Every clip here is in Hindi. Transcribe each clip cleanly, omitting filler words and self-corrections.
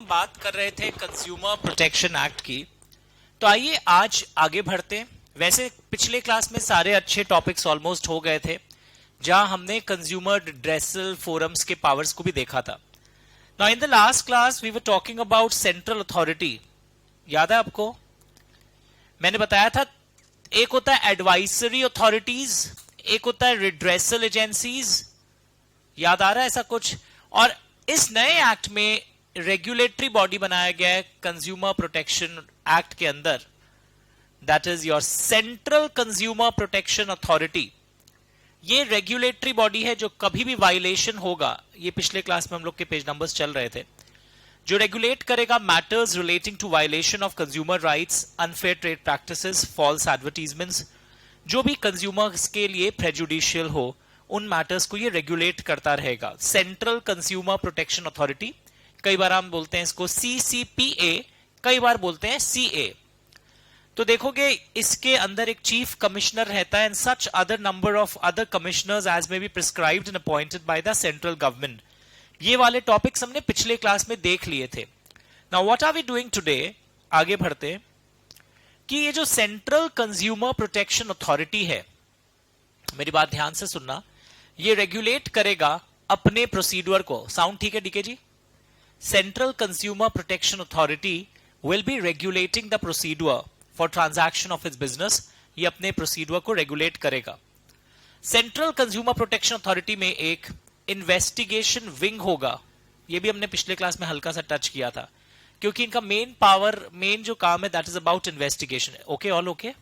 बात कर रहे थे कंज्यूमर प्रोटेक्शन एक्ट की। तो आइए आज आगे बढ़ते हैं। वैसे पिछले क्लास में सारे अच्छे टॉपिक्स ऑलमोस्ट हो गए थे, जहां हमने कंज्यूमर रिड्रेसल फोरम्स के पावर्स को भी देखा था। Now in the last class we were talking about central authority. याद है आपको? मैंने बताया था एक होता है एडवाइजरी अथॉरिटीज, एक होता है रिड्रेसल एजेंसीज। याद आ रहा है ऐसा कुछ? और इस नए एक्ट में रेगुलेटरी बॉडी बनाया गया है कंज्यूमर प्रोटेक्शन एक्ट के अंदर, that is your central consumer protection authority. ये रेगुलेटरी बॉडी है जो कभी भी वायलेशन होगा, ये पिछले क्लास में हम लोग के पेज नंबर्स चल रहे थे, जो रेगुलेट करेगा matters relating to violation of consumer rights, unfair trade practices, false advertisements, जो भी कंज्यूमर्स के लिए प्रेजुडिशियल हो, उन मैटर्स को ये रेगुलेट करता रहेगा। सेंट्रल कंज्यूमर प्रोटेक्शन अथॉरिटी, कई बार हम बोलते हैं इसको CCPA, कई बार बोलते हैं CA। तो देखोगे इसके अंदर एक चीफ कमिश्नर रहता है and such other number of other commissioners as may be prescribed and appointed by the central government. ये वाले टॉपिक्स हमने पिछले क्लास में देख लिए थे। Now what are we doing today? आगे बढ़ते हैं कि ये जो सेंट्रल कंज्यूमर प्रोटेक्शन अथॉरिटी है, मेरी बात ध्यान से सुनना, ये रेगुलेट करेगा अपने प्रोसीड्यूर को। साउंड ठीक है DK ji? Central Consumer Protection Authority will be regulating the procedure for transaction of its business. ये अपने प्रोसीड्यूर को रेगुलेट करेगा। सेंट्रल कंज्यूमर प्रोटेक्शन अथॉरिटी में एक इन्वेस्टिगेशन विंग होगा। ये भी हमने पिछले क्लास में हल्का सा टच किया था, क्योंकि इनका मेन पावर, मेन जो काम है that is about investigation. Okay, all okay?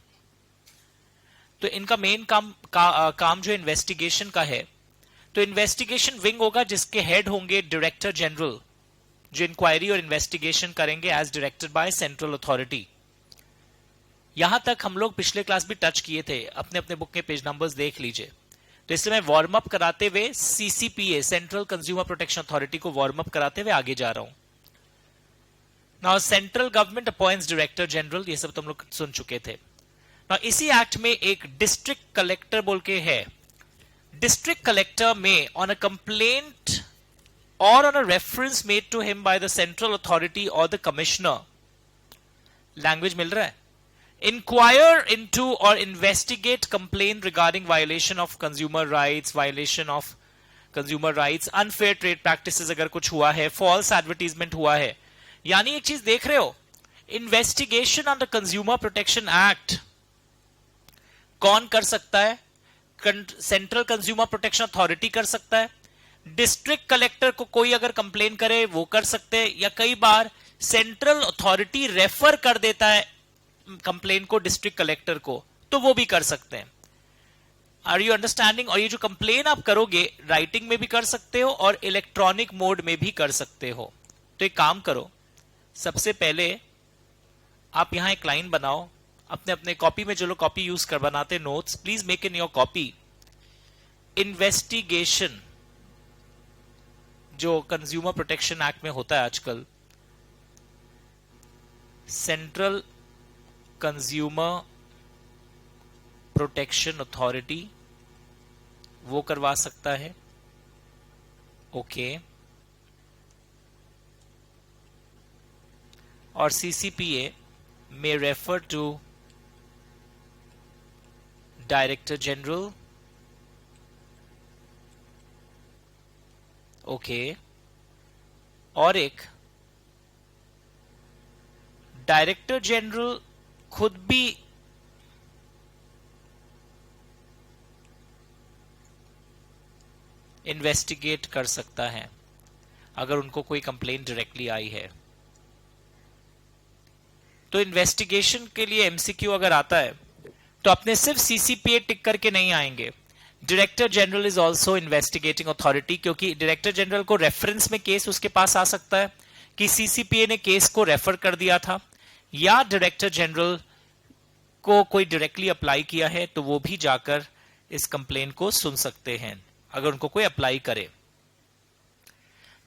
तो इनका मेन काम जो इन्वेस्टिगेशन का है, तो इन्वेस्टिगेशन विंग होगा जिसके हेड होंगे डायरेक्टर जनरल, जो इंक्वायरी और इन्वेस्टिगेशन करेंगे as directed by central authority. यहां तक हम लोग पिछले क्लास भी टच किए थे, अपने अपने बुक के पेज नंबर्स देख लीजिए। तो इसलिए मैं वार्म अप कराते हुए CCPA, central consumer protection authority को वार्म अप कराते हुए आगे जा रहा हूं। Now central government appoints director general, ये सब तो हम लोग सुन चुके थे। नाउ इसी एक्ट में एक डिस्ट्रिक्ट कलेक्टर बोल के है। डिस्ट्रिक्ट कलेक्टर में on a complaint or on a reference made to him by the central authority or the commissioner, language मिल रहा है, inquire into or investigate complaint regarding violation of consumer rights, violation of consumer rights, unfair trade practices अगर कुछ हुआ है, false advertisement हुआ है। यानी एक चीज देख रहे हो, investigation under consumer protection act कौन कर सकता है? सेंट्रल कंज्यूमर प्रोटेक्शन अथॉरिटी कर सकता है। डिस्ट्रिक्ट कलेक्टर को कोई अगर कंप्लेन करे वो कर सकते हैं, या कई बार सेंट्रल अथॉरिटी रेफर कर देता है कंप्लेन को डिस्ट्रिक्ट कलेक्टर को, तो वो भी कर सकते हैं। Are you understanding? और ये जो कंप्लेन आप करोगे राइटिंग में भी कर सकते हो और इलेक्ट्रॉनिक मोड में भी कर सकते हो। तो एक काम करो, सबसे पहले आप यहां एक लाइन बनाओ, अपने अपने कॉपी में, जो लोग कॉपी यूज कर बनाते notes, please make in your copy investigation, जो कंज्यूमर प्रोटेक्शन एक्ट में होता है आजकल, सेंट्रल कंज्यूमर प्रोटेक्शन अथॉरिटी वो करवा सकता है। ओके। और CCPA में refer to director general. Okay. और एक डायरेक्टर जनरल खुद भी इन्वेस्टिगेट कर सकता है अगर उनको कोई कंप्लेंट डायरेक्टली आई है। तो इन्वेस्टिगेशन के लिए MCQ अगर आता है तो अपने सिर्फ CCPA टिक करके नहीं आएंगे। Director general is also investigating authority, क्योंकि डायरेक्टर जनरल को रेफरेंस में केस उसके पास आ सकता है कि CCPA ने केस को रेफर कर दिया था, या डायरेक्टर जनरल को कोई डायरेक्टली अप्लाई किया है तो वो भी जाकर इस कंप्लेन को सुन सकते हैं अगर उनको कोई अप्लाई करे।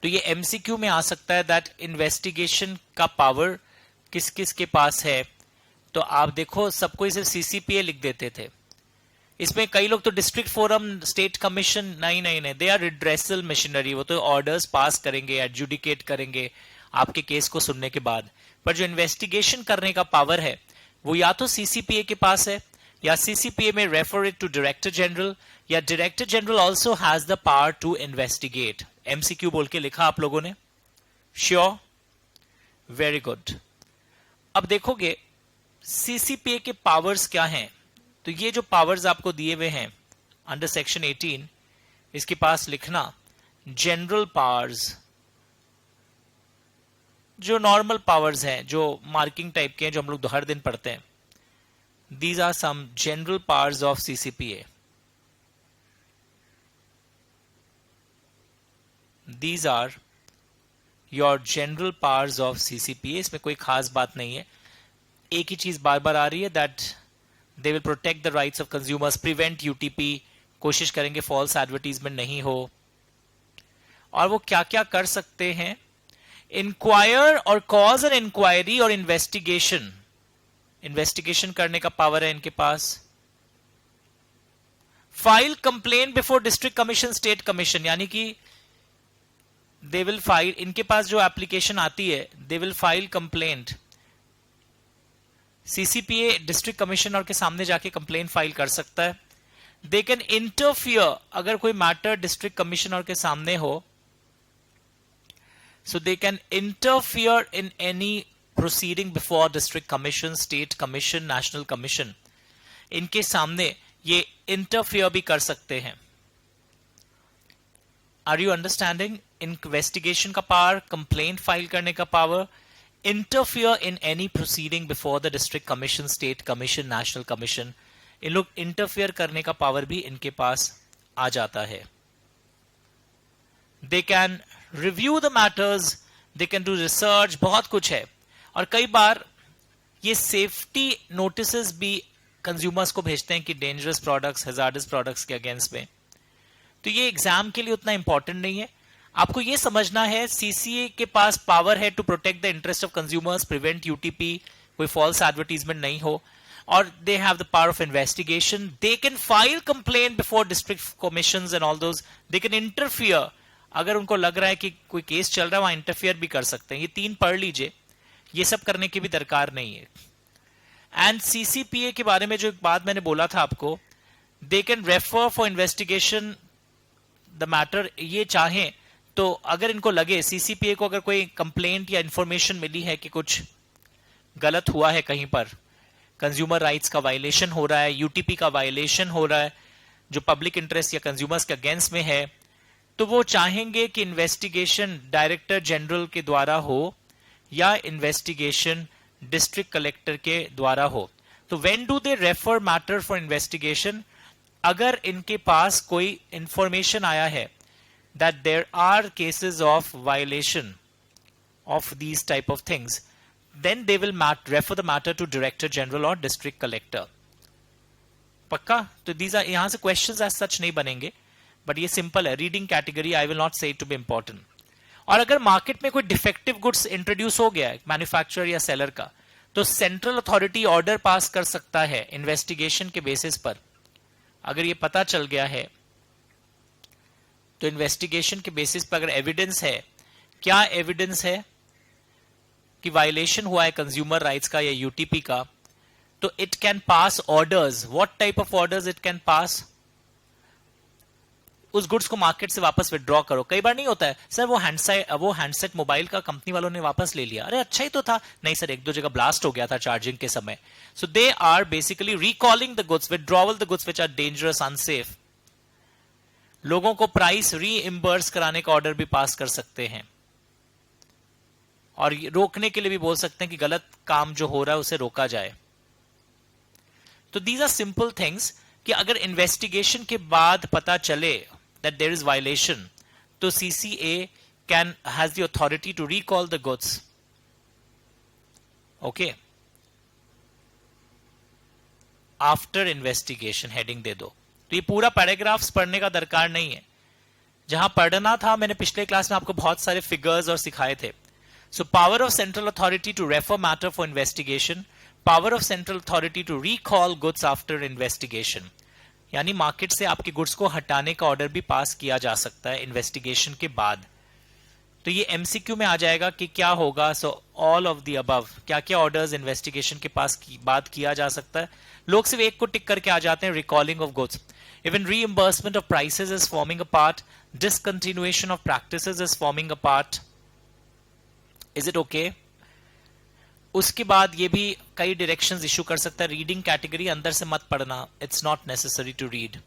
तो ये MCQ में आ सकता है दैट इन्वेस्टिगेशन का पावर किस किस के पास है। तो आप देखो, सबको इसे CCPA लिख देते थे, इसमें कई लोग तो डिस्ट्रिक्ट फोरम, स्टेट कमीशन, नहीं, दे आर रिड्रेसल मशीनरी। वो तो ऑर्डर्स पास करेंगे, एडजुडिकेट करेंगे, आपके केस को सुनने के बाद। पर जो इन्वेस्टिगेशन करने का पावर है वो या तो सीसीपीए के पास है, या सीसीपीए में refer it to director general, या director general also has the power to investigate. MCQ बोल के लिखा आप लोगों ने? Sure, very good. अब देखोगे सीसीपीए के पावर्स क्या हैं। तो ये जो पावर्स आपको दिए हुए हैं अंडर सेक्शन 18, इसके पास लिखना जनरल पावर्स, जो नॉर्मल पावर्स हैं, जो मार्किंग टाइप के हैं, जो हम लोग हर दिन पढ़ते हैं। These are some general powers of CCPA. These are your general powers of CCPA. इसमें कोई खास बात नहीं है। एक ही चीज बार बार आ रही है, that they will protect the rights of consumers, prevent UTP, कोशिश करेंगे false advertisement नहीं हो। और वो क्या क्या कर सकते हैं? Inquire और cause an inquiry और investigation, इन्वेस्टिगेशन करने का पावर है इनके पास। File complain before district commission, state commission, यानी कि दे विल फाइल, इनके पास जो एप्लीकेशन आती है they will file complaint. CCPA district commissioner के सामने जाके कंप्लेन फाइल कर सकता है। दे कैन इंटरफियर, अगर कोई मैटर डिस्ट्रिक्ट कमिश्नर के सामने हो, so they can interfere in any proceeding before district commission, state commission, national commission. इनके सामने ये इंटरफियर भी कर सकते हैं। Are you understanding? इन्वेस्टिगेशन का पावर, कंप्लेंट फाइल करने का power, interfere in any proceeding before the district commission, state commission, national commission. इन लोग इंटरफियर करने का पावर भी इनके पास आ जाता है। They can review the matters, they can do research, बहुत कुछ है। और कई बार ये सेफ्टी नोटिसेस भी कंज्यूमर्स को भेजते हैं कि डेंजरस प्रोडक्ट्स, हैजार्डस प्रोडक्ट्स के अगेंस्ट में। तो ये एग्जाम के लिए उतना इंपॉर्टेंट नहीं है। आपको ये समझना है सीसीए के पास पावर है to protect the interest of consumers, prevent UTP, कोई फॉल्स एडवर्टीजमेंट नहीं हो, और they have the power of investigation. They can file complaint before district commissions and all those. They can interfere, अगर उनको लग रहा है कि कोई केस चल रहा है वहां इंटरफियर भी कर सकते हैं। ये 3 पढ़ लीजिए, ये सब करने की भी दरकार नहीं है। एंड सीसीपीए के बारे में जो एक बात मैंने बोला था आपको, they can refer for investigation the matter. ये चाहें तो अगर इनको लगे, सीसीपीए को अगर कोई कंप्लेंट या इंफॉर्मेशन मिली है कि कुछ गलत हुआ है, कहीं पर कंज्यूमर राइट्स का वायलेशन हो रहा है, यूटीपी का वायलेशन हो रहा है, जो पब्लिक इंटरेस्ट या कंज्यूमर्स के अगेंस्ट में है, तो वो चाहेंगे कि इन्वेस्टिगेशन डायरेक्टर जनरल के द्वारा हो या इन्वेस्टिगेशन डिस्ट्रिक्ट कलेक्टर के द्वारा हो। तो when do they refer matter for investigation? अगर इनके पास कोई इंफॉर्मेशन आया है that there are cases of violation of these type of things, then they will refer the matter to director general और डिस्ट्रिक्ट कलेक्टर। पक्का? तो दीज आर, यहां से क्वेश्चंस एज सच नहीं बनेंगे, बट ये सिंपल है, reading category. I will not से इट टू बी इंपॉर्टेंट। और अगर मार्केट में कोई डिफेक्टिव गुड्स इंट्रोड्यूस हो गया है मैन्युफैक्चरर या सेलर का, तो सेंट्रल अथॉरिटी ऑर्डर पास कर सकता है इन्वेस्टिगेशन के बेसिस पर। अगर ये पता चल गया है तो इन्वेस्टिगेशन के बेसिस पर अगर एविडेंस है, क्या एविडेंस है कि वायलेशन हुआ है कंज्यूमर राइट्स का या यूटीपी का, तो it can pass orders. What type of orders it can pass? उस गुड्स को मार्केट से वापस विड्रॉ करो। कई बार नहीं होता है सर वो हैंडसेट मोबाइल का कंपनी वालों ने वापस ले लिया, अरे अच्छा ही तो था। नहीं सर, 1-2 जगह ब्लास्ट हो गया था चार्जिंग के समय। So they are basically recalling the goods, withdrawal the goods which are dangerous, unsafe. लोगों को प्राइस रीइंबर्स कराने का ऑर्डर भी पास कर सकते हैं, और रोकने के लिए भी बोल सकते हैं कि गलत काम जो हो रहा है उसे रोका जाए। तो दीज आर सिंपल थिंग्स कि अगर इन्वेस्टिगेशन के बाद पता चले that there is violation, तो CCA has the authority to recall the goods. Okay. After investigation heading दे दो। तो ये पूरा पैराग्राफ्स पढ़ने का दरकार नहीं है। जहां पढ़ना था मैंने पिछले क्लास में आपको बहुत सारे फिगर्स और सिखाए थे। So power of central authority to refer matter for investigation, power of central authority to recall goods after investigation, यानी मार्केट से आपके गुड्स को हटाने का ऑर्डर भी पास किया जा सकता है इन्वेस्टिगेशन के बाद। तो ये एमसीक्यू में आ जाएगा कि क्या होगा. So all of the above, क्या क्या ऑर्डर्स इन्वेस्टिगेशन के पास बात किया जा सकता है. लोग सिर्फ एक को टिक करके आ जाते हैं. Recalling of goods, even reimbursement of prices is forming a part, discontinuation of practices is forming a part. Is it okay? उसके बाद ये भी कई डायरेक्शंस इशू कर सकता है. रीडिंग कैटेगरी अंदर से मत पढ़ना, it's not necessary to read.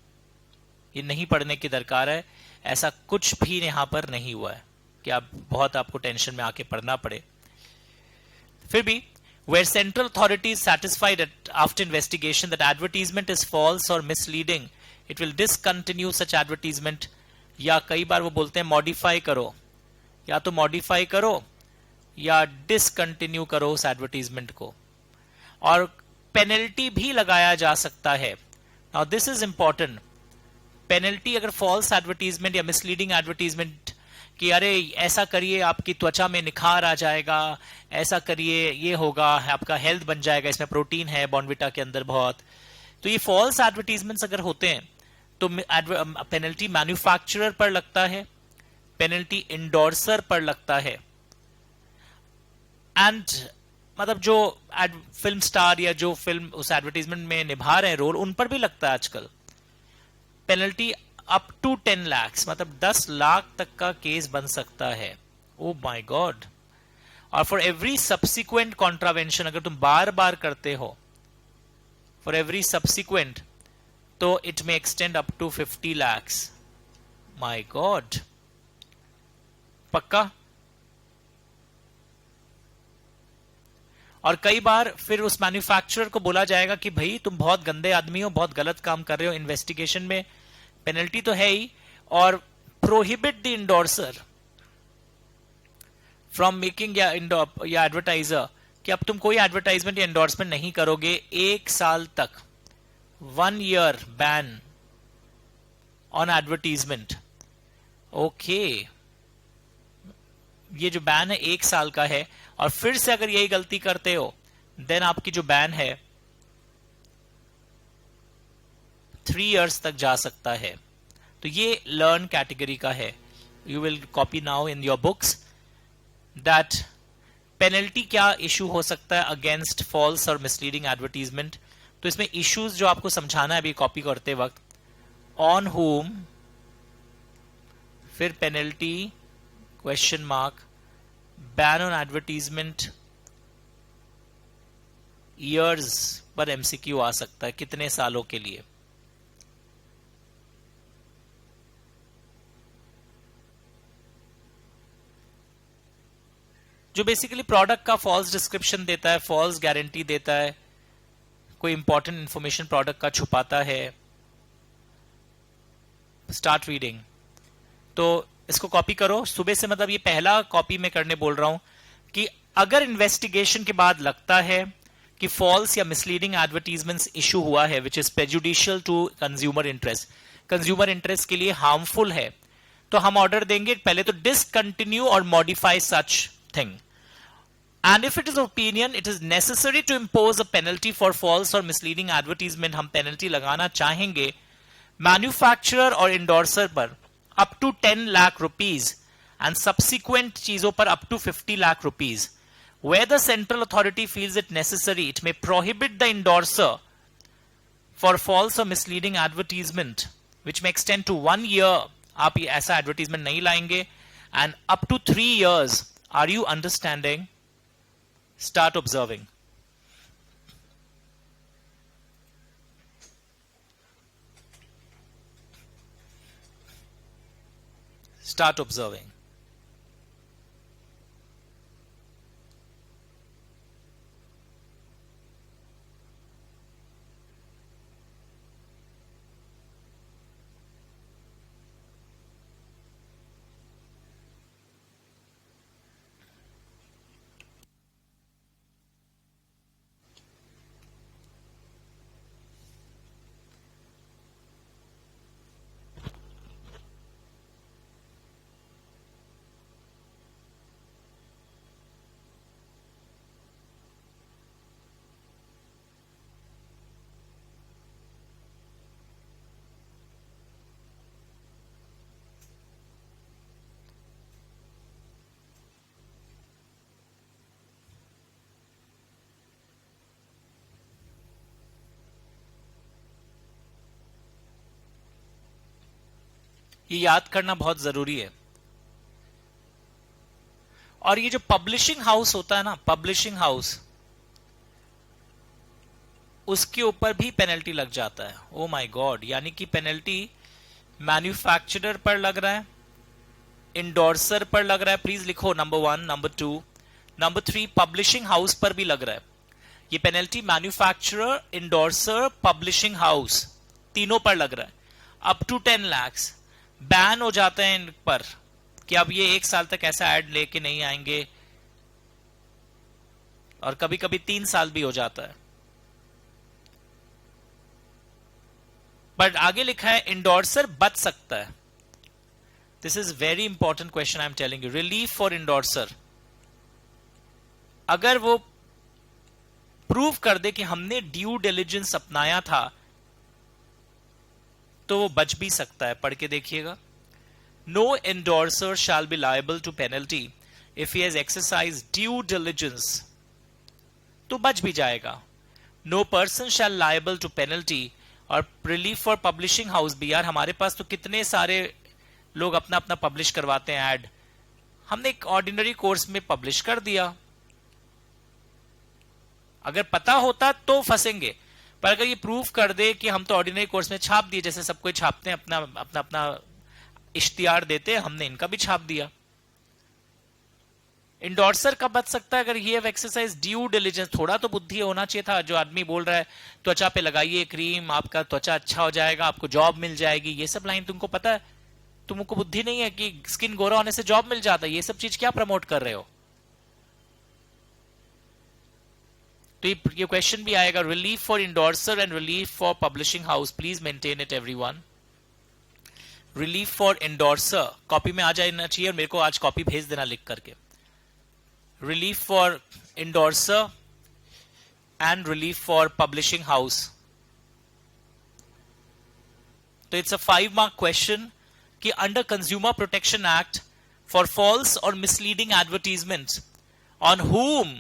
ये नहीं पढ़ने की दरकार है. ऐसा कुछ भी यहां पर नहीं हुआ है कि आप बहुत आपको टेंशन में आके पढ़ना पड़े. फिर भी where central authority is satisfied after investigation that advertisement is false or misleading, it will discontinue such advertisement. या कई बार वो बोलते हैं मॉडिफाई करो, या तो मॉडिफाई करो या डिसकंटिन्यू करो उस एडवर्टीजमेंट को. और पेनल्टी भी लगाया जा सकता है. Now this is important. Penalty अगर फॉल्स एडवर्टीजमेंट या मिसलीडिंग एडवर्टीजमेंट कि अरे ऐसा करिए आपकी त्वचा में निखार आ जाएगा, ऐसा करिए ये होगा, आपका हेल्थ बन जाएगा, इसमें प्रोटीन है बॉर्नविटा के अंदर बहुत, तो ये फॉल्स एडवर्टीजमेंट्स अगर होते हैं तो पेनल्टी मैन्युफैक्चरर पर लगता है, पेनल्टी इंडोर्सर पर लगता है. एंड मतलब जो फिल्म स्टार या जो फिल्म उस एडवर्टीजमेंट में निभा रहे हैं रोल, उन पर भी लगता है आजकल पेनल्टी अप टू 10 lakhs, मतलब 10 लाख तक का केस बन सकता है. Oh my God. और फॉर एवरी सब्सिक्वेंट कॉन्ट्रावेंशन, अगर तुम बार बार करते हो, फॉर एवरी सब्सिक्वेंट, तो it may extend up to 50 lakhs. My God. पक्का. और कई बार फिर उस मैन्युफैक्चरर को बोला जाएगा कि भाई तुम बहुत गंदे आदमी हो, बहुत गलत काम कर रहे हो. इन्वेस्टिगेशन में पेनल्टी तो है ही, और प्रोहिबिट द इंडोर्सर फ्रॉम मेकिंग या एडवर्टाइजर कि अब तुम कोई एडवर्टाइजमेंट या एंडोर्समेंट नहीं करोगे 1 साल तक. 1 year ban on advertisement. Okay, ये जो बैन है 1 साल का है. और फिर से अगर यही गलती करते हो देन आपकी जो बैन है 3 years तक जा सकता है. तो ये लर्न कैटेगरी का है. You will copy now in your books that penalty क्या इशू हो सकता है अगेंस्ट फॉल्स और मिसलीडिंग एडवर्टीजमेंट. तो इसमें इश्यूज जो आपको समझाना है अभी कॉपी करते वक्त, ऑन होम, फिर penalty question mark, ban on advertisement, years पर एमसीक्यू आ सकता है, कितने सालों के लिए. जो बेसिकली प्रोडक्ट का फॉल्स डिस्क्रिप्शन देता है, फॉल्स गारंटी देता है, कोई इंपॉर्टेंट इंफॉर्मेशन प्रोडक्ट का छुपाता है. Start reading. तो इसको कॉपी करो सुबह से, मतलब ये पहला कॉपी में करने बोल रहा हूं कि अगर इन्वेस्टिगेशन के बाद लगता है कि फॉल्स या मिसलीडिंग एडवर्टीजमेंट्स इशू हुआ है which is prejudicial to consumer interest, consumer interest के लिए हार्मफुल है, तो हम ऑर्डर देंगे पहले तो डिसकंटिन्यू और modify such thing. And if it is opinion, it is necessary to impose a penalty for false or misleading advertisement. हम penalty लगाना चाहेंगे manufacturer और endorser पर up to 10 lakh rupees and subsequent चीजों पर up to 50 lakh rupees. Where the central authority feels it necessary, it may prohibit the endorser for false or misleading advertisement, which may extend to 1 year. आप ये ऐसा advertisement नहीं लाएंगे, and up to 3 years. Are you understanding? Start observing. Start observing. ये याद करना बहुत जरूरी है। और ये जो पब्लिशिंग हाउस होता है ना, पब्लिशिंग हाउस, उसके ऊपर भी पेनल्टी लग जाता है। ओ माय गॉड, यानी कि पेनल्टी मैन्युफैक्चरर पर लग रहा है, इंडोर्सर पर लग रहा है, प्लीज लिखो number 1, number 2, number 3 publishing house पर भी लग रहा है। ये penalty manufacturer, endorser, publishing house तीनों पर लग रहा है। अप टू 10 लाख बैन हो जाते हैं इन पर कि अब ये 1 साल तक ऐसा ऐड लेके नहीं आएंगे, और कभी कभी 3 साल भी हो जाता है। बट आगे लिखा है इंडोर्सर बच सकता है। This is very important question I am telling you. Relief for endorser, अगर वो प्रूव कर दे कि हमने ड्यू डिलिजेंस अपनाया था तो वो बच भी सकता है। पढ़ के देखिएगा। No endorser shall be liable to penalty if he has exercise due diligence, तो बच भी जाएगा। No person shall liable to penalty, और रिलीफ फॉर पब्लिशिंग हाउस भी, यार हमारे पास तो कितने सारे लोग अपना अपना पब्लिश करवाते हैं ऐड, हमने एक ऑर्डिनरी कोर्स में पब्लिश कर दिया। अगर पता होता तो फंसेंगे, पर अगर ये प्रूफ कर दे कि हम तो ऑर्डिनरी कोर्स में छाप दिए, जैसे सब कोई छापते हैं, अपना अपना अपना इश्तिहार देते हैं, हमने इनका भी छाप दिया। इंडोर्सर का बच सकता है अगर ये एक्सरसाइज ड्यू डिलिजेंस, थोड़ा तो बुद्धि होना चाहिए था। जो आदमी बोल रहा है त्वचा पे लगाइए क्रीम, आपका त्वचा अच्छा हो जाएगा, आपको जॉब मिल जाएगी, ये सब लाइन तुमको पता है, तुमको बुद्धि नहीं है कि स्किन गोरा होने से जॉब मिल जाता है। ये सब चीज क्या प्रमोट कर रहे हो? तो ये क्वेश्चन भी आएगा। Relief for endorser and relief for publishing house, please maintain it everyone. Relief for endorser copy में आ जाना चाहिए, और मेरे को आज कॉपी भेज देना लिख करके। Relief for endorser and relief for publishing house. तो it's a 5-mark question कि under Consumer Protection Act for false or misleading advertisements, on whom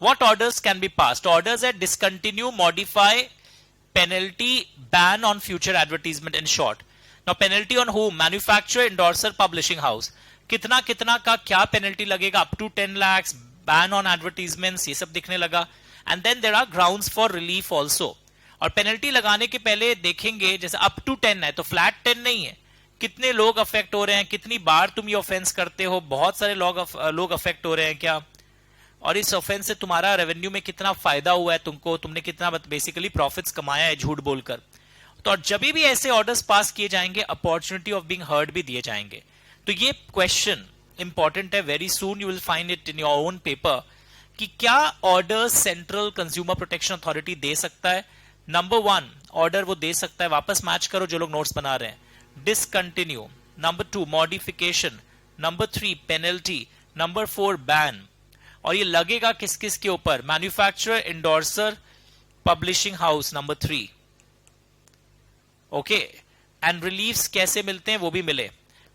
what orders can be passed? Orders are discontinue, modify, penalty, ban on future advertisement, in short. Now penalty on whom? Manufacturer, endorser, publishing house. कितना कितना का क्या पेनल्टी लगेगा? Up to 10 lakh, ban on advertisements, ये सब दिखने लगा। And then there are grounds for relief also. और पेनल्टी लगाने के पहले देखेंगे, जैसे अप टू 10 है तो फ्लैट 10 नहीं है, कितने लोग अफेक्ट हो रहे हैं, कितनी बार तुम ये ऑफेंस करते हो, बहुत सारे लोग अफेक्ट हो रहे हैं क्या, और इस ऑफेंस से तुम्हारा रेवेन्यू में कितना फायदा हुआ है तुमको, तुमने कितना बेसिकली प्रॉफिट्स कमाया है झूठ बोलकर। तो जब भी ऐसे ऑर्डर्स पास किए जाएंगे, अपॉर्चुनिटी ऑफ बीइंग हर्ड भी दिए जाएंगे। तो ये क्वेश्चन इंपॉर्टेंट है, very soon you will find it in your own paper, कि क्या order central consumer protection authority दे सकता है। नंबर 1 ऑर्डर वो दे सकता है, वापस मैच करो जो लोग नोट्स बना रहे हैं, discontinue. Number 2 modification, number 3 penalty, number 4 ban. और ये लगेगा किस किस के ऊपर? Manufacturer, endorser, publishing house, number 3। Okay, and reliefs कैसे मिलते हैं वो भी मिले।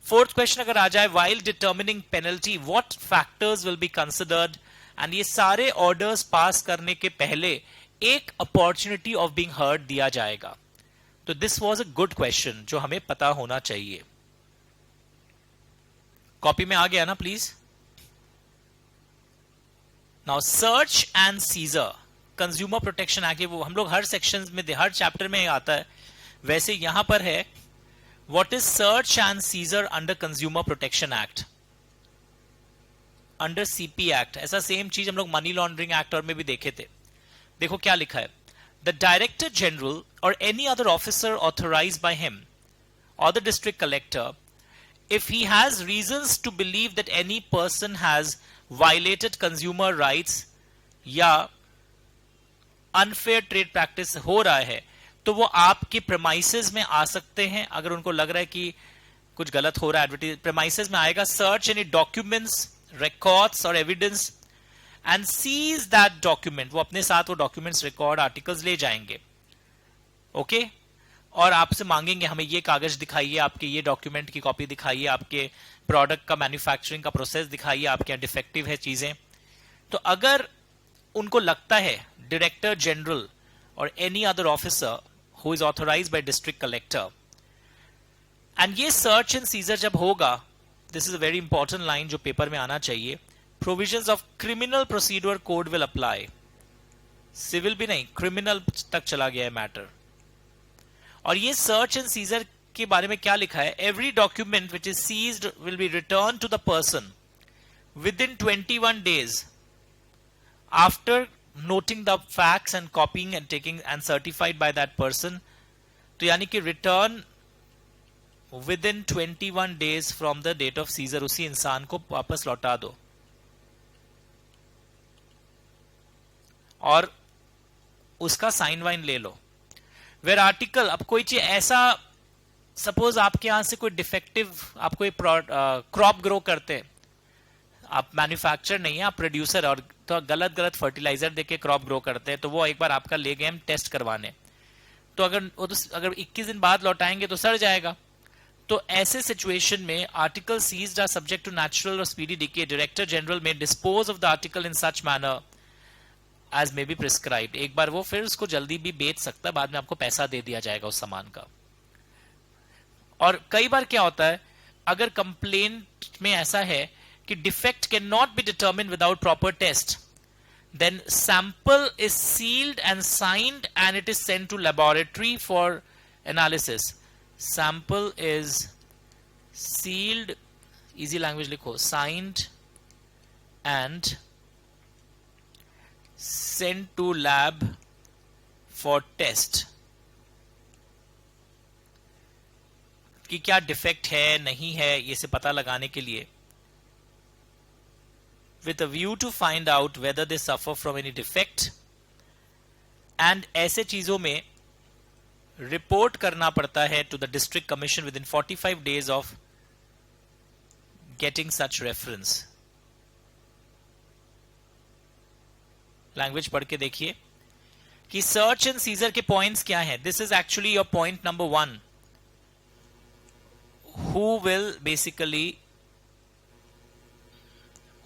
फोर्थ क्वेश्चन अगर आ जाए, while determining penalty what factors will be considered, and ये सारे ऑर्डर्स पास करने के पहले एक अपॉर्चुनिटी ऑफ बीइंग हर्ड दिया जाएगा। तो this was a good question जो हमें पता होना चाहिए। कॉपी में आ गया ना please? Now search and scissor, consumer protection act, वो हम लोग हर सेक्शन में, हर चैप्टर में आता है, वैसे यहां पर है what is search and scissor under consumer protection act, under CP act. ऐसा सेम चीज हम लोग मनी लॉन्ड्रिंग एक्ट और में भी देखे थे। देखो क्या लिखा है, द डायरेक्टर जनरल और any other officer authorised by him or the district collector, if he has reasons to believe that any person has violated consumer rights या unfair trade practice हो रहा है, तो वो आपके premises में आ सकते हैं। अगर उनको लग रहा है कि कुछ गलत हो रहा है, एडवर्टाइज premises में आएगा, search any documents, records और evidence and seize that document, वो अपने साथ वो documents, record, articles ले जाएंगे। ओके और आपसे मांगेंगे हमें ये कागज दिखाइए, आपके ये डॉक्यूमेंट की कॉपी दिखाइए, आपके प्रोडक्ट का मैन्युफैक्चरिंग का प्रोसेस दिखाइए, आपके यहाँ डिफेक्टिव है चीजें। तो अगर उनको लगता है डायरेक्टर जनरल और any other officer who is authorised by district collector and ये सर्च एंड सीजर जब होगा, this is a very important line जो पेपर में आना चाहिए, provisions of criminal procedure code will apply. Civil भी नहीं, क्रिमिनल तक चला गया है मैटर. और ये सर्च एंड सीजर के बारे में क्या लिखा है? Every document which is seized will be return to the person within 21 days after noting the facts and copying and taking and certified by that person. तो यानी कि return within 21 days from the date of seizure, उसी इंसान को वापस लौटा दो. और उसका साइन वाइन ले लो. वेर आर्टिकल, अब कोई चीज ऐसा, सपोज आपके यहां से कोई डिफेक्टिव, आप कोई क्रॉप ग्रो करते हैं, आप मैन्युफैक्चर नहीं है, आप प्रोड्यूसर, और तो गलत फर्टिलाइजर देके क्रॉप ग्रो करते हैं, तो वो एक बार आपका ले गए हम टेस्ट करवाने, तो अगर 21 दिन बाद लौटाएंगे तो सड़ जाएगा. तो ऐसे सिचुएशन में article seized are subject to natural और स्पीडी डिके. डायरेक्टर जनरल में dispose of the article in such manner as may be prescribed. एक बार वो फिर उसको जल्दी भी बेच सकता है, बाद में आपको पैसा दे दिया जाएगा उस सामान का. और कई बार क्या होता है, अगर कंप्लेंट में ऐसा है कि defect can not be determine without proper test, then sample is sealed and signed and it is sent to laboratory for analysis. Sample is sealed, easy language likho, signed and sent to lab for test. कि क्या डिफेक्ट है नहीं है, ये से पता लगाने के लिए, with a view to find out whether they suffer from any defect. and ऐसे चीजों में रिपोर्ट करना पड़ता है to the district commission within 45 days of getting such reference. Language पढ़ के देखिए कि सर्च एंड सीजर के पॉइंट्स क्या हैं. This is actually your point number 1.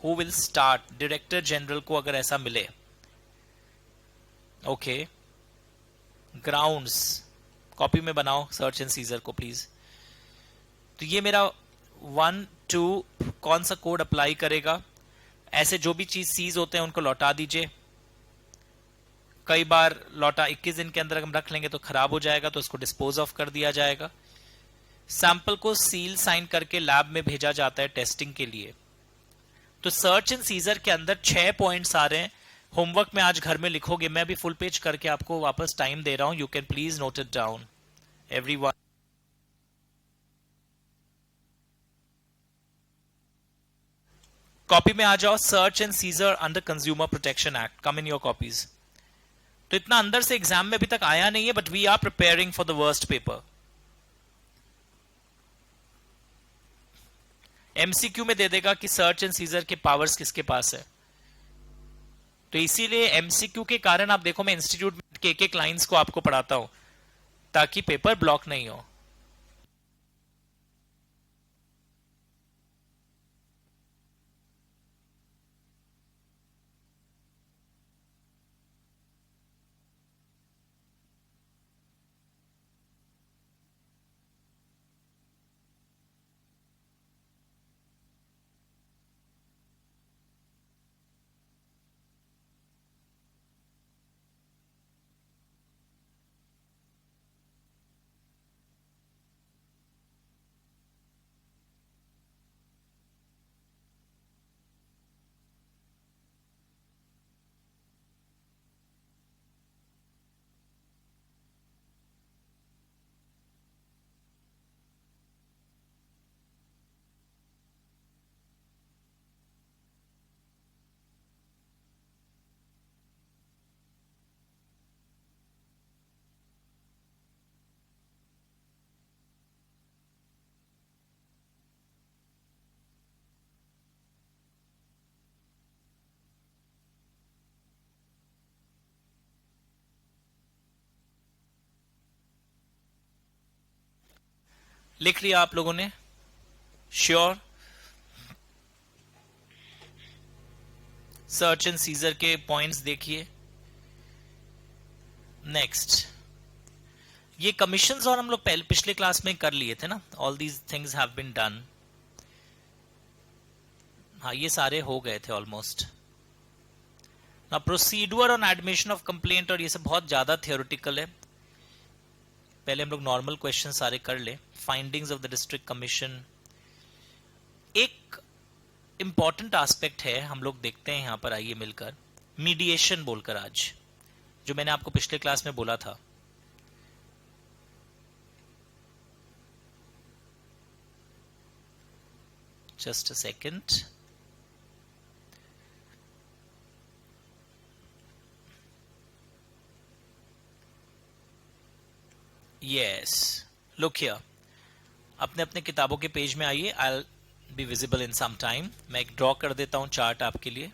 Who will start, director general को अगर ऐसा मिले, ओके, ग्राउंड्स कॉपी में बनाओ सर्च एंड सीजर को प्लीज. तो ये मेरा 1, 2 कौन सा कोड अप्लाई करेगा, ऐसे जो भी चीज सीज होते हैं उनको लौटा दीजिए. कई बार लौटा 21 दिन के अंदर हम रख लेंगे तो खराब हो जाएगा, तो उसको डिस्पोज ऑफ कर दिया जाएगा. सैंपल को सील साइन करके लैब में भेजा जाता है टेस्टिंग के लिए. तो सर्च एंड सीजर के अंदर 6 पॉइंट्स आ रहे हैं. होमवर्क में आज घर में लिखोगे, मैं भी फुल पेज करके आपको वापस टाइम दे रहा हूं. You can please note it down everyone. Copy में आ जाओ. Search and scissor under consumer protection act, come in your copies. तो इतना अंदर से एग्जाम में अभी तक आया नहीं है, but we are preparing for the worst paper. MCQ में दे देगा कि सर्च एंड सीजर के पावर्स किसके पास है. तो इसीलिए एमसीक्यू के कारण आप देखो, मैं इंस्टीट्यूट में एक लाइंस को आपको पढ़ाता हूं ताकि पेपर ब्लॉक नहीं हो. लिख लिया आप लोगों ने? श्योर? सर्च एंड सीजर के पॉइंट्स देखिए. नेक्स्ट, ये कमीशंस और हम लोग पहले पिछले क्लास में कर लिए थे ना, all these things have been done. हाँ, ये सारे हो गए थे ऑलमोस्ट। ना procedure on admission of complaint, और ये सब बहुत ज्यादा थियोरेटिकल है। पहले हम लोग नॉर्मल क्वेश्चन सारे कर ले। Findings of the district commission, एक इंपॉर्टेंट एस्पेक्ट है, हम लोग देखते हैं यहां पर, आइए मिलकर, मीडिएशन बोलकर आज, जो मैंने आपको पिछले क्लास में बोला था। Just a second. Yes, look here, अपने अपने किताबों के पेज में आइए। I be visible in some time. मैं एक ड्रॉ कर देता हूं चार्ट आपके लिए।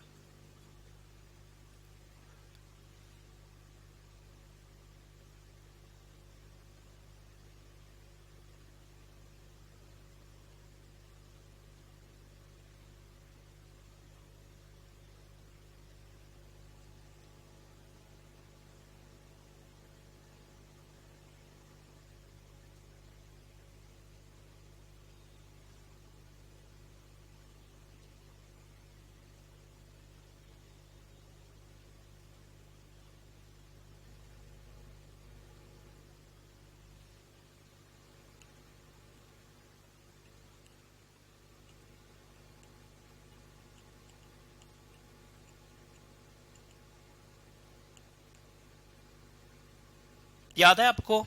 याद है आपको,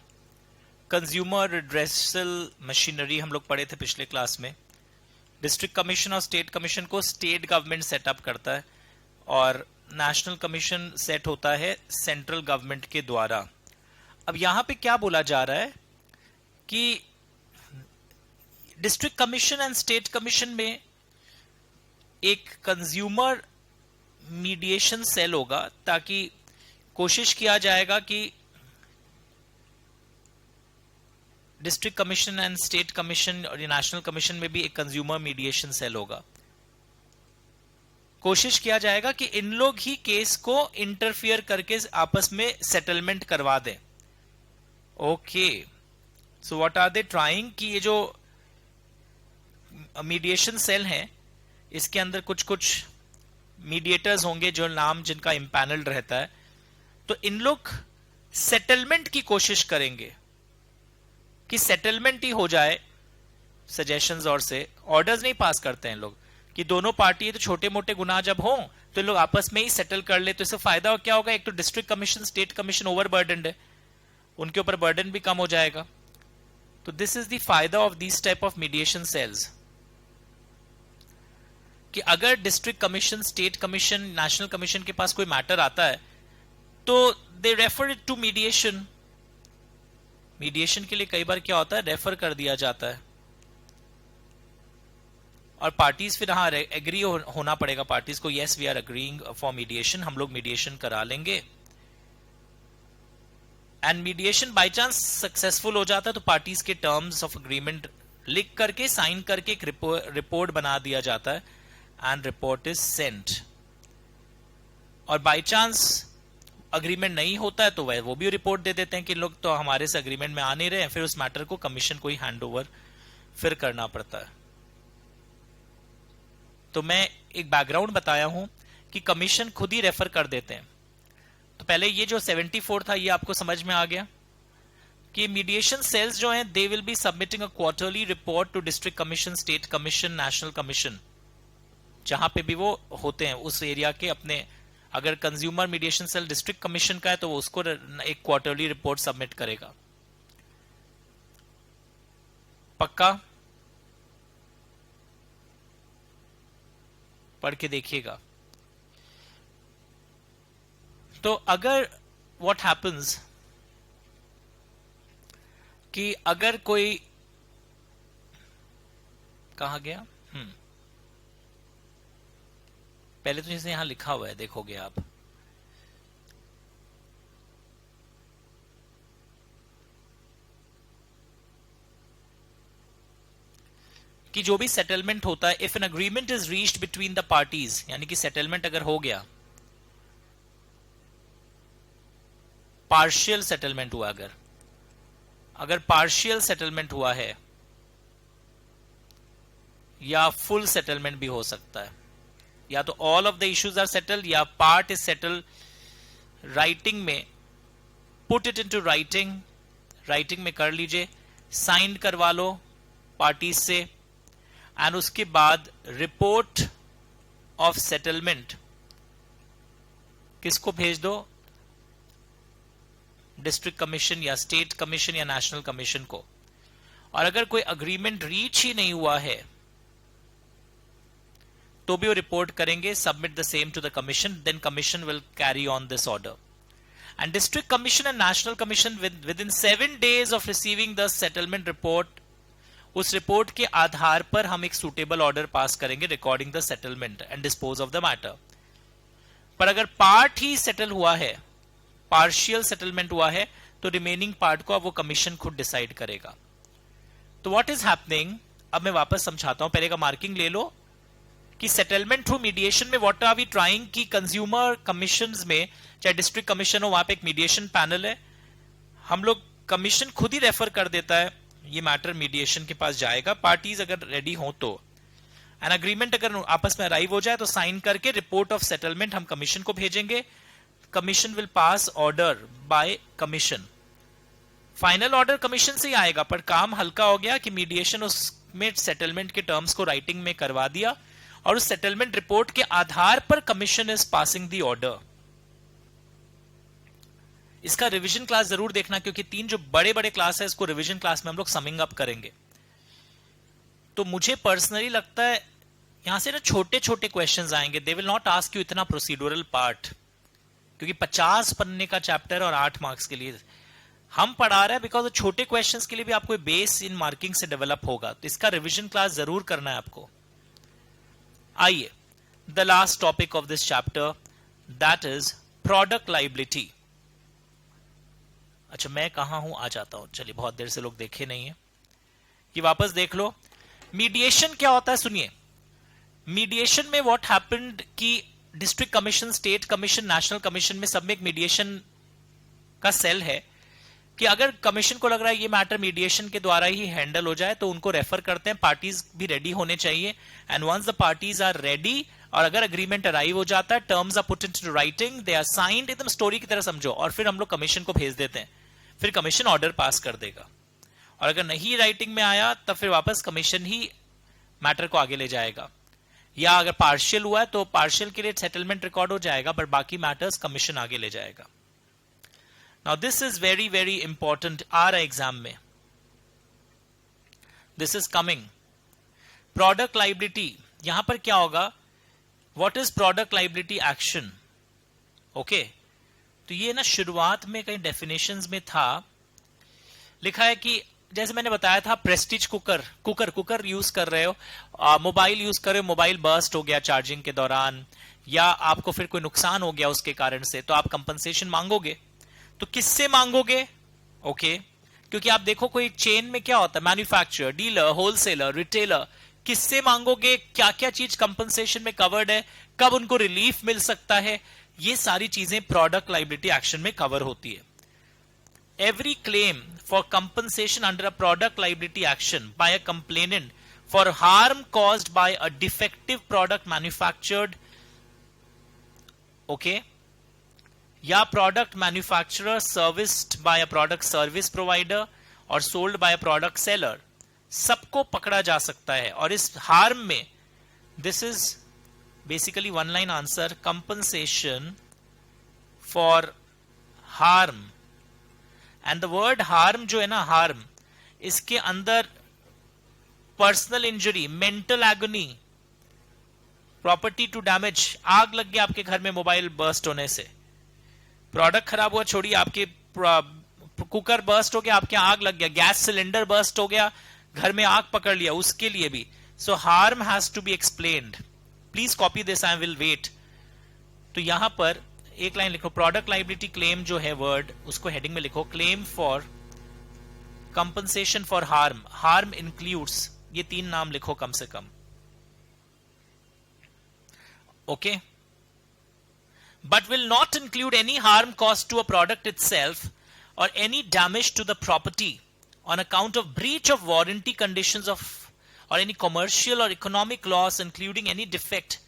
कंज्यूमर रिड्रेसल मशीनरी हम लोग पढ़े थे पिछले क्लास में। डिस्ट्रिक्ट कमीशन और स्टेट कमीशन को स्टेट गवर्नमेंट सेटअप करता है, और नेशनल कमीशन सेट होता है सेंट्रल गवर्नमेंट के द्वारा। अब यहां पे क्या बोला जा रहा है कि district commission and state commission में एक कंज्यूमर मीडिएशन सेल होगा, ताकि कोशिश किया जाएगा कि district commission and state commission और नेशनल कमीशन में भी एक कंज्यूमर मीडिएशन सेल होगा। कोशिश किया जाएगा कि इन लोग ही केस को इंटरफियर करके आपस में सेटलमेंट करवा दें। Okay, so what are they trying, कि ये जो मीडिएशन सेल है, इसके अंदर कुछ कुछ मीडिएटर्स होंगे जो नाम जिनका इम्पैनल्ड रहता है। तो इन लोग सेटलमेंट की कोशिश करेंगे कि सेटलमेंट ही हो जाए सजेशंस, और से ऑर्डर्स नहीं पास करते हैं लोग कि दोनों पार्टी तो छोटे मोटे गुनाह जब हों तो लोग आपस में ही सेटल कर ले। तो इससे फायदा क्या होगा, एक तो district commission state commission overburdened है, उनके ऊपर बर्डन भी कम हो जाएगा। तो दिस इज द फायदा of this type of mediation cells, कि अगर district commission, state commission, national commission के पास कोई मैटर आता है तो they refer it to mediation. Mediation के लिए कई बार क्या होता है, रेफर कर दिया जाता है, और पार्टीज फिर हाँ एग्री होना पड़ेगा पार्टीज को, yes we are agreeing for mediation, हम लोग मीडिएशन करा लेंगे। And mediation by chance successful हो जाता है तो पार्टीज के टर्म्स ऑफ अग्रीमेंट लिख करके, साइन करके एक रिपोर्ट बना दिया जाता है, एंड रिपोर्ट इज सेंट। और बाय चांस अग्रीमेंट नहीं होता है तो वह वो भी रिपोर्ट दे देते हैं कि लोग तो हमारे से अग्रीमेंट में आ नहीं रहे हैं, फिर उस मैटर को कमीशन को ही हैंड ओवर फिर करना पड़ता है। तो मैं एक बैकग्राउंड बताया हूं कि कमीशन खुद ही रेफर कर देते हैं। तो पहले ये जो 74 था ये आपको समझ में आ गया कि मीडिएशन सेल्स जो हैं, they will be submitting a quarterly report to district commission, state commission, national commission, जहां पे भी वो होते हैं उस एरिया के अपने। अगर consumer mediation cell district commission का है तो वो उसको एक क्वार्टरली रिपोर्ट सबमिट करेगा। पक्का? पढ़ के देखिएगा। तो अगर व्हाट हैपन्स कि अगर कोई, कहा गया, पहले तो जैसे यहां लिखा हुआ है, देखोगे आप, कि जो भी सेटलमेंट होता है, if an agreement is reached between the parties, यानी कि सेटलमेंट अगर हो गया, पार्शियल सेटलमेंट हुआ अगर, अगर पार्शियल सेटलमेंट हुआ है या फुल सेटलमेंट भी हो सकता है, या तो all of the issues are settled या पार्ट इज सेटल्ड, राइटिंग में put it into writing, writing में कर लीजिए, साइन करवा लो पार्टीज से, एंड उसके बाद रिपोर्ट ऑफ सेटलमेंट किसको भेज दो, डिस्ट्रिक्ट कमीशन या स्टेट कमीशन या नेशनल कमीशन को। और अगर कोई अग्रीमेंट रीच ही नहीं हुआ है तो भी वो रिपोर्ट करेंगे, submit the same to the commission, then commission will carry on this order. And district commission and national commission within 7 days of receiving the settlement report, उस रिपोर्ट के आधार पर हम एक सुटेबल ऑर्डर पास करेंगे recording the settlement and dispose of the matter. पर अगर पार्ट ही सेटल हुआ है, पार्शियल सेटलमेंट हुआ है, तो रिमेनिंग पार्ट को अब वो कमीशन खुद डिसाइड करेगा। तो व्हाट इज हैपनिंग, अब मैं वापस समझाता हूं, पहले का मार्किंग ले लो कि सेटलमेंट थ्रू मीडिएशन में व्हाट आर वी ट्राइंग, कि कंज्यूमर कमीशंस में चाहे डिस्ट्रिक्ट कमीशन हो, वहां पे एक मीडिएशन पैनल है, हम लोग कमीशन खुद ही रेफर कर देता है, ये मैटर मीडिएशन के पास जाएगा, पार्टीज अगर रेडी हो तो, एन अग्रीमेंट अगर आपस में अराइव हो जाए तो साइन करके रिपोर्ट ऑफ सेटलमेंट हम कमीशन को भेजेंगे, commission will pass order by commission, final order commission से ही आएगा, पर काम हल्का हो गया कि मीडिएशन उसमें सेटलमेंट के टर्म्स को राइटिंग में करवा दिया, और उस सेटलमेंट रिपोर्ट के आधार पर commission is passing the order. इसका रिवीजन क्लास जरूर देखना, क्योंकि 3 जो बड़े बड़े क्लास है इसको रिवीजन क्लास में हम लोग समिंग अप करेंगे। तो मुझे पर्सनली लगता है यहां से ना छोटे छोटे क्वेश्चंस आएंगे, they will not ask you इतना प्रोसीड्यूरल पार्ट, क्योंकि 50 पन्ने का चैप्टर और 8 मार्क्स के लिए हम पढ़ा रहे हैं, बिकॉज छोटे क्वेश्चंस के लिए भी आपको बेस इन मार्किंग से डेवलप होगा, तो इसका रिवीजन क्लास जरूर करना है आपको। आइए, the last topic of this chapter, that is product liability. अच्छा, मैं कहां हूं, आ जाता हूं, चलिए, बहुत देर से लोग देखे नहीं है, कि वापस देख लो। मीडिएशन क्या होता है, सुनिए। मीडिएशन में व्हाट हैपेंड कि district commission, state commission, national commission में सब में एक मीडिएशन का सेल है, कि अगर कमीशन को लग रहा है ये मैटर मीडिएशन के द्वारा ही हैंडल हो जाए तो उनको रेफर करते हैं, पार्टीज भी रेडी होने चाहिए, and once the parties are ready, और अगर अग्रीमेंट अराइव हो जाता है, terms are put into writing, they are signed, एकदम स्टोरी की तरह समझो, और फिर हम लोग कमीशन को भेज देते हैं, फिर कमीशन ऑर्डर पास कर देगा, और अगर नहीं राइटिंग में आया तब फिर वापस कमीशन ही मैटर को आगे ले जाएगा, या अगर पार्शियल हुआ है तो पार्शियल के लिए सेटलमेंट रिकॉर्ड हो जाएगा, पर बाकी मैटर्स कमीशन आगे ले जाएगा। Now this is very very important आ रहा एग्जाम में, this is coming. Product liability, यहां पर क्या होगा, what is product liability action, okay. तो ये ना शुरुआत में कहीं डेफिनेशंस में था, लिखा है कि जैसे मैंने बताया था, प्रेस्टीज कुकर यूज कर रहे हो, मोबाइल यूज कर रहे हो, मोबाइल बर्स्ट हो गया चार्जिंग के दौरान, या आपको फिर कोई नुकसान हो गया उसके कारण से, तो आप कंपनसेशन मांगोगे। तो किससे मांगोगे, ओके, क्योंकि आप देखो कोई चेन में क्या होता है, मैन्युफैक्चरर, डीलर, होलसेलर, रिटेलर, किससे मांगोगे, क्या क्या चीज कंपनसेशन में कवर्ड है, कब उनको रिलीफ मिल सकता है, ये सारी चीजें प्रोडक्ट लाइबिलिटी एक्शन में कवर होती है। Every claim for compensation under a product liability action by a complainant for harm caused by a defective product manufactured, okay, या product manufacturer serviced by a product service provider or sold by a product seller, सबको पकड़ा जा सकता है। और इस harm में, this is basically one line answer, compensation for harm, and the word harm जो है ना, हार्म, इसके अंदर personal injury, mental agony, property to damage, आग लग गया आपके घर में मोबाइल बर्स्ट होने से, प्रोडक्ट खराब हुआ, छोड़िए, आपके कुकर बर्स्ट हो गया, आपके आग लग गया, गैस सिलेंडर बर्स्ट हो गया, घर में आग पकड़ लिया, उसके लिए भी। So harm has to be explained, please copy this, I will wait. तो यहां पर एक लाइन लिखो, प्रोडक्ट लाइबिलिटी क्लेम जो है वर्ड, उसको हेडिंग में लिखो, claim for compensation for harm, harm includes, ये 3 नाम लिखो कम से कम, okay, but will not include any harm cause to a product itself और any damage to the property on account of breach of warranty conditions of or any commercial or economic loss including any defect.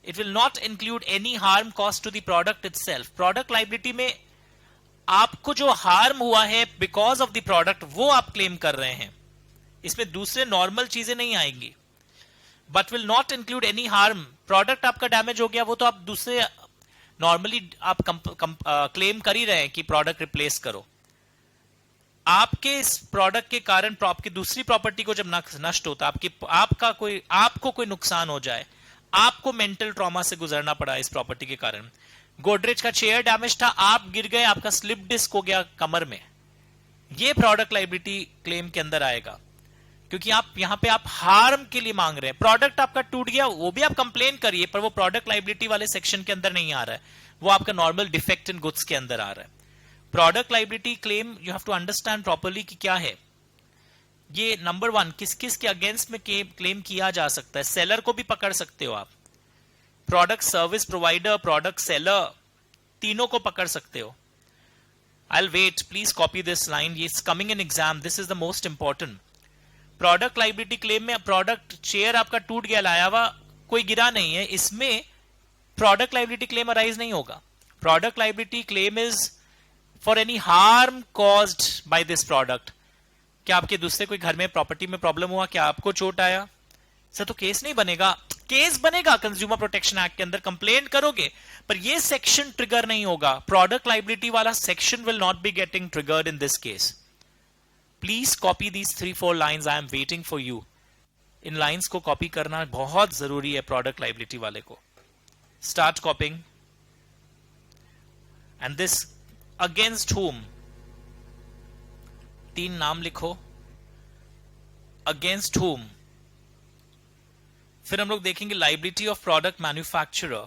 It will not include any harm caused to the product itself. Product liability में आपको जो हार्म हुआ है बिकॉज ऑफ द प्रोडक्ट वो आप क्लेम कर रहे हैं, इसमें दूसरे नॉर्मल चीजें नहीं आएंगी. But will not include any harm. Product आपका डैमेज हो गया वो तो आप दूसरे नॉर्मली आप क्लेम कर ही रहे हैं कि प्रोडक्ट रिप्लेस करो. आपके इस प्रोडक्ट के कारण आपकी दूसरी प्रॉपर्टी को जब नष्ट होता है, आपको कोई नुकसान हो जाए, आपको मेंटल ट्रॉमा से गुजरना पड़ा इस प्रॉपर्टी के कारण. गोदरेज का चेयर डैमेज था, आप गिर गए, आपका स्लिप डिस्क हो गया कमर में, ये प्रोडक्ट लाइबिलिटी क्लेम के अंदर आएगा, क्योंकि आप यहां पे आप हार्म के लिए मांग रहे हैं. प्रोडक्ट आपका टूट गया, वो भी आप कंप्लेन करिए, पर वो प्रोडक्ट लाइबिलिटी वाले सेक्शन के अंदर नहीं आ रहा है, वो आपका नॉर्मल डिफेक्ट इन गुड्स के अंदर आ रहा है. Product liability claim you have to understand properly कि क्या है ये. नंबर वन, किस किस के अगेंस्ट में क्लेम किया जा सकता है. सेलर को भी पकड़ सकते हो आप, product service provider, product seller, तीनों को पकड़ सकते हो. I'll wait, please copy this line, it's coming in exam, this is the most important. Product liability claim में प्रोडक्ट चेयर आपका टूट गया, लाया हुआ कोई गिरा नहीं है, इसमें प्रोडक्ट लाइबिलिटी क्लेम अराइज नहीं होगा. Product liability claim is for any harm caused by this product. क्या आपके दूसरे कोई घर में प्रॉपर्टी में प्रॉब्लम हुआ, क्या आपको चोट आया, सर तो केस नहीं बनेगा. केस बनेगा कंज्यूमर प्रोटेक्शन एक्ट के अंदर, कंप्लेन करोगे, पर ये सेक्शन ट्रिगर नहीं होगा. प्रोडक्ट लाइबिलिटी वाला section will not be getting triggered in this case. Please copy these 3-4 lines, I am waiting for you. In lines को कॉपी करना बहुत जरूरी है प्रोडक्ट लाइबिलिटी वाले को. Start कॉपिंग. And this against whom, 3 नाम लिखो, अगेंस्ट होम. फिर हम लोग देखेंगे liability of product manufacturer.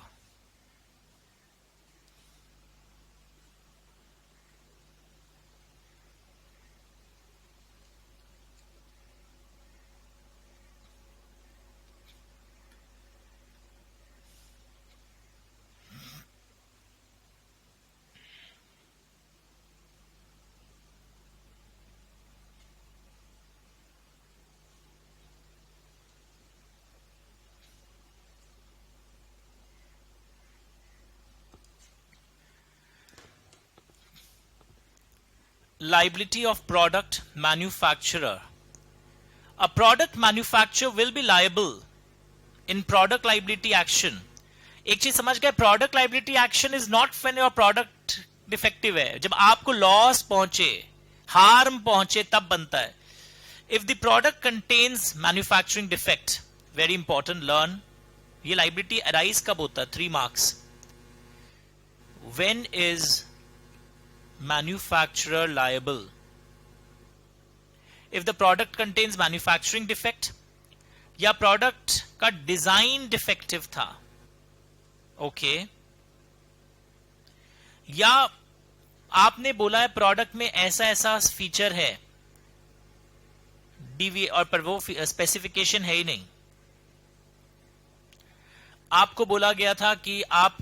Liability of product manufacturer. A product manufacturer will be liable in product liability action. एक चीज समझ गए, product liability action is not when your product defective है. जब आपको लॉस पहुंचे, हार्म पहुंचे, तब बनता है. If the product contains manufacturing defect, very important, learn. ये लाइबिलिटी अराइज कब होता है? 3 marks. When is manufacturer liable? If the product contains manufacturing defect या प्रोडक्ट का डिजाइन डिफेक्टिव था, ओके, या आपने बोला है प्रोडक्ट में ऐसा ऐसा फीचर है डीवी और पर वो स्पेसिफिकेशन है ही नहीं. आपको बोला गया था कि आप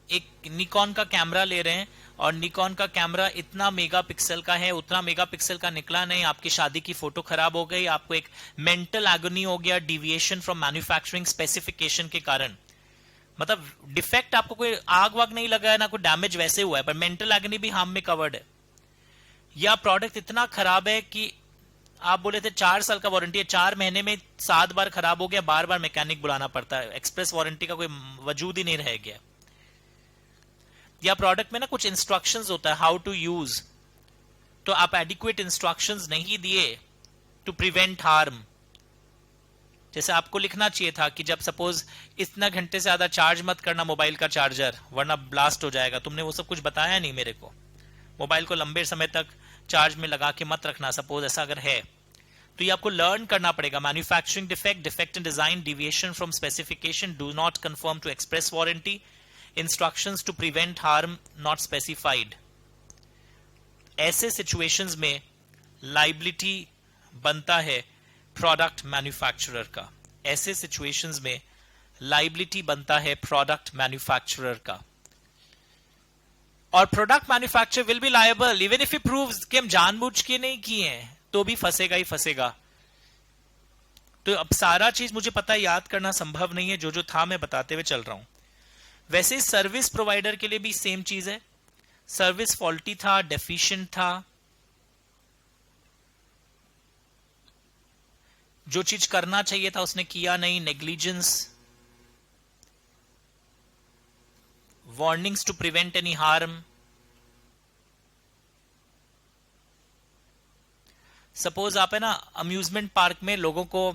एक निकॉन का कैमरा ले रहे हैं और निकॉन का कैमरा इतना मेगापिक्सल का है, उतना मेगापिक्सल का निकला नहीं, आपकी शादी की फोटो खराब हो गई, आपको एक मेंटल एगोनी हो गया डिविएशन फ्रॉम मैन्युफैक्चरिंग स्पेसिफिकेशन के कारण. मतलब डिफेक्ट आपको कोई आग वाग नहीं लगा है, ना कोई डैमेज वैसे हुआ है, पर मेंटल एगोनी भी हार्म में कवर्ड है. या प्रोडक्ट इतना खराब है कि आप बोले थे 4 साल का वारंटी है, 4 महीने में 7 बार खराब हो गया, बार बार मैकेनिक बुलाना पड़ता है, एक्सप्रेस वारंटी का कोई वजूद ही नहीं रह गया. या प्रोडक्ट में ना कुछ इंस्ट्रक्शंस होता है हाउ टू यूज, तो आप एडिक्वेट इंस्ट्रक्शंस नहीं दिए टू प्रिवेंट हार्म. जैसे आपको लिखना चाहिए था कि जब सपोज इतना घंटे से ज्यादा चार्ज मत करना मोबाइल का चार्जर वरना ब्लास्ट हो जाएगा. तुमने वो सब कुछ बताया नहीं मेरे को. मोबाइल को लंबे समय तक चार्ज में लगा के मत रखना, सपोज ऐसा अगर है तो ये आपको लर्न करना पड़ेगा. Manufacturing defect, defect in design, deviation from specification, do not conform to express warranty, instructions to prevent harm not specified. ऐसे सिचुएशंस में लाइबिलिटी बनता है प्रोडक्ट मैन्युफैक्चरर का. ऐसे सिचुएशंस में लाइबिलिटी बनता है प्रोडक्ट मैन्युफैक्चरर का. और product manufacture will be liable even if he proves कि हम जानबूझ के नहीं किए हैं, तो भी फंसेगा ही फंसेगा। तो अब सारा चीज मुझे पता है, याद करना संभव नहीं है, जो जो था मैं बताते हुए चल रहा हूं। वैसे सर्विस प्रोवाइडर के लिए भी सेम चीज है। सर्विस फॉल्टी था, डेफिशिएंट था, जो चीज करना चाहिए था उसने किया नहीं, negligence, warnings to prevent any harm. Suppose आप है ना अम्यूजमेंट पार्क में लोगों को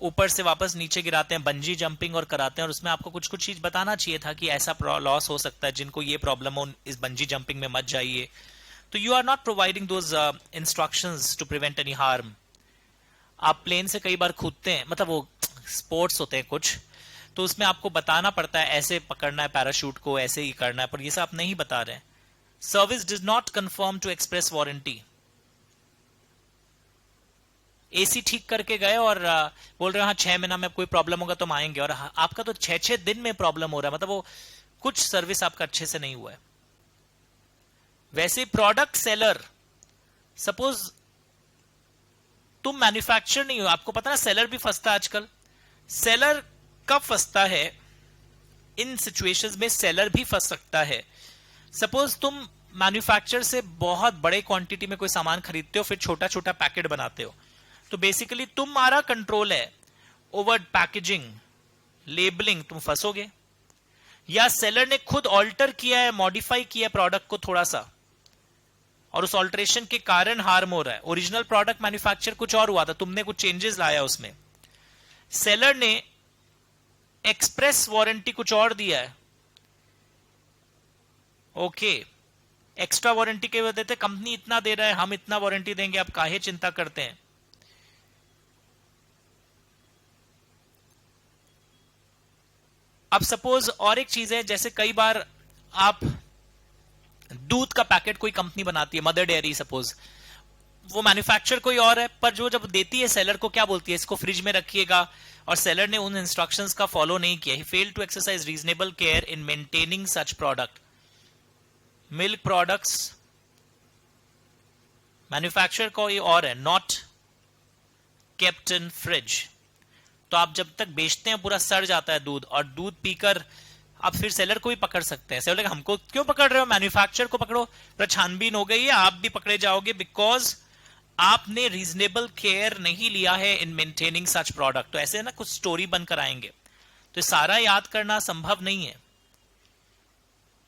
ऊपर से वापस नीचे गिराते हैं, बंजी जंपिंग और कराते हैं, और उसमें आपको कुछ कुछ चीज बताना चाहिए था कि ऐसा लॉस हो सकता है, जिनको ये प्रॉब्लम हो इस बंजी जंपिंग में मत जाइए। तो you are not providing those instructions to prevent any harm. आप प्लेन से कई बार कूदते हैं, मतलब वो स्पोर्ट्स होते हैं कुछ, तो उसमें आपको बताना पड़ता है ऐसे पकड़ना है पैराशूट को, ऐसे ही करना है, पर ये सब आप नहीं बता रहे। Service does not conform to express warranty. AC ठीक करके गए और बोल रहे हैं हाँ 6 महीना में कोई प्रॉब्लम होगा तो हम आएंगे, और आपका तो 6 दिन में प्रॉब्लम हो रहा है, मतलब वो कुछ सर्विस आपका अच्छे से नहीं हुआ है। वैसे प्रोडक्ट सेलर, सपोज तुम मैन्युफैक्चर नहीं हो, आपको पता है सेलर भी फंसता है आजकल। सेलर कब फंसता है? इन सिचुएशंस में सेलर भी फंस सकता है। सपोज तुम मैन्युफैक्चर से बहुत बड़े क्वांटिटी में कोई सामान खरीदते हो, फिर छोटा छोटा पैकेट बनाते हो, तो बेसिकली तुम्हारा कंट्रोल है ओवर पैकेजिंग, लेबलिंग, तुम फंसोगे। या सेलर ने खुद ऑल्टर किया है, मॉडिफाई किया है प्रोडक्ट को थोड़ा सा, और उस ऑल्टरेशन के कारण हार्म हो रहा है। ओरिजिनल प्रोडक्ट मैन्युफैक्चर कुछ और हुआ था, तुमने कुछ चेंजेस लाया उसमें। सेलर ने एक्सप्रेस वारंटी कुछ और दिया है, ओके, एक्स्ट्रा वारंटी के वजह देते, कंपनी इतना दे रहा है, हम इतना वारंटी देंगे, आप काहे चिंता करते हैं। अब सपोज और एक चीज है, जैसे कई बार आप दूध का पैकेट कोई कंपनी बनाती है, मदर डेयरी सपोज, वो मैन्युफैक्चर कोई और है, पर जो जब देती है सेलर को क्या बोलती है, इसको फ्रिज में रखिएगा, और सेलर ने उन इंस्ट्रक्शंस का फॉलो नहीं किया। He failed to exercise reasonable care in maintaining such product. Milk products manufacture कोई और है, नॉट केप्ट इन फ्रिज, तो आप जब तक बेचते हैं पूरा सड़ जाता है दूध, और दूध पीकर आप फिर सेलर को भी पकड़ सकते हैं। सेलर हमको क्यों पकड़ रहे हो, मैन्युफैक्चर को पकड़ो, पर छानबीन हो गई है, आप भी पकड़े जाओगे, बिकॉज आपने रीजनेबल केयर नहीं लिया है इन मेंटेनिंग सच प्रोडक्ट। तो ऐसे ना कुछ स्टोरी बनकर आएंगे, तो सारा याद करना संभव नहीं है,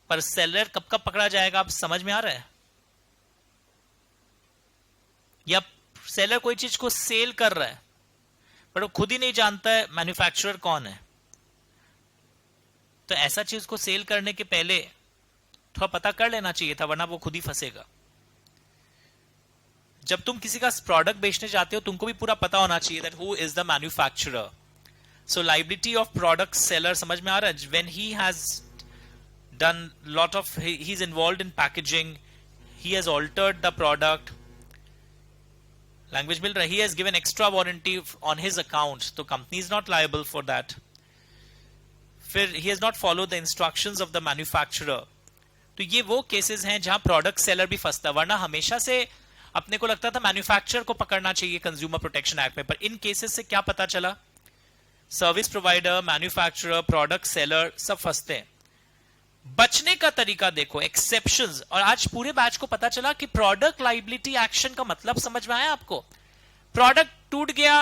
पर सेलर कब कब पकड़ा जाएगा आप समझ में आ रहा है। या सेलर कोई चीज को सेल कर रहा है, पर वो खुद ही नहीं जानता है मैन्युफैक्चरर कौन है, तो ऐसा चीज को सेल करने के पहले थोड़ा पता कर लेना चाहिए था, वरना वो खुद ही फंसेगा। जब तुम किसी का प्रोडक्ट बेचने जाते हो, तुमको भी पूरा पता होना चाहिए that who is the manufacturer. So liability of product seller समझ में आ रहा है, when he has done lot of, he is involved in packaging, he has altered the product, language मिल रहा है, he has given extra warranty on his account, तो company is not liable for that. फिर he has not followed the instructions of the manufacturer. तो ये वो केसेस हैं जहां प्रोडक्ट सेलर भी फंसता, वरना हमेशा से अपने को लगता था मैन्युफैक्चरर को पकड़ना चाहिए कंज्यूमर प्रोटेक्शन एक्ट में, पर इन केसेस से क्या पता चला, service provider, manufacturer, product seller सब फंसते हैं। बचने का तरीका देखो, एक्सेप्शंस, और आज पूरे बैच को पता चला कि प्रोडक्ट लायबिलिटी एक्शन का मतलब समझ में आया आपको। प्रोडक्ट टूट गया,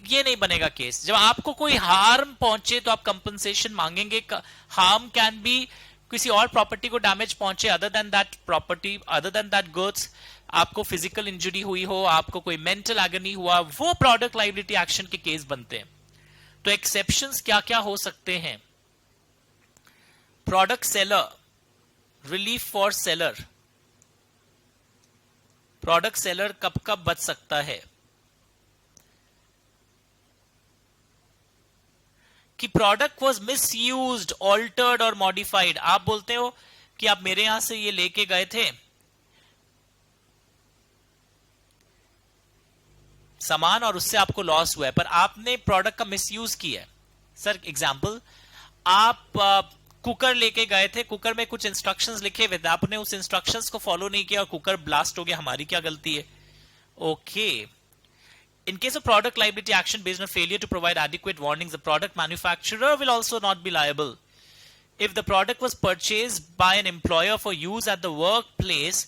ये नहीं बनेगा केस। जब आपको कोई हार्म पहुंचे तो आप कंपनसेशन मांगेंगे। हार्म कैन बी किसी और प्रॉपर्टी को डैमेज पहुंचे other than that property, other than that goods, आपको फिजिकल इंजरी हुई हो, आपको कोई मेंटल एगनी हुआ, वो प्रोडक्ट लायबिलिटी एक्शन के केस बनते हैं। तो एक्सेप्शंस क्या क्या हो सकते हैं? Product seller, relief for seller, product seller कब कब बच सकता है कि प्रोडक्ट वॉज मिसयूज्ड, ऑल्टर्ड और मॉडिफाइड। आप बोलते हो कि आप मेरे यहां से ये लेके गए थे सामान और उससे आपको लॉस हुआ है, पर आपने प्रोडक्ट का मिसयूज किया है। सर एग्जांपल, आप कुकर लेके गए थे, कुकर में कुछ इंस्ट्रक्शंस लिखे हुए थे, आपने उस इंस्ट्रक्शंस को फॉलो नहीं किया और कुकर ब्लास्ट हो गया, हमारी क्या गलती है? Okay. In case of product liability action based on failure to provide adequate warnings, the product manufacturer will also not be liable. If the product was purchased by an employer for use at the workplace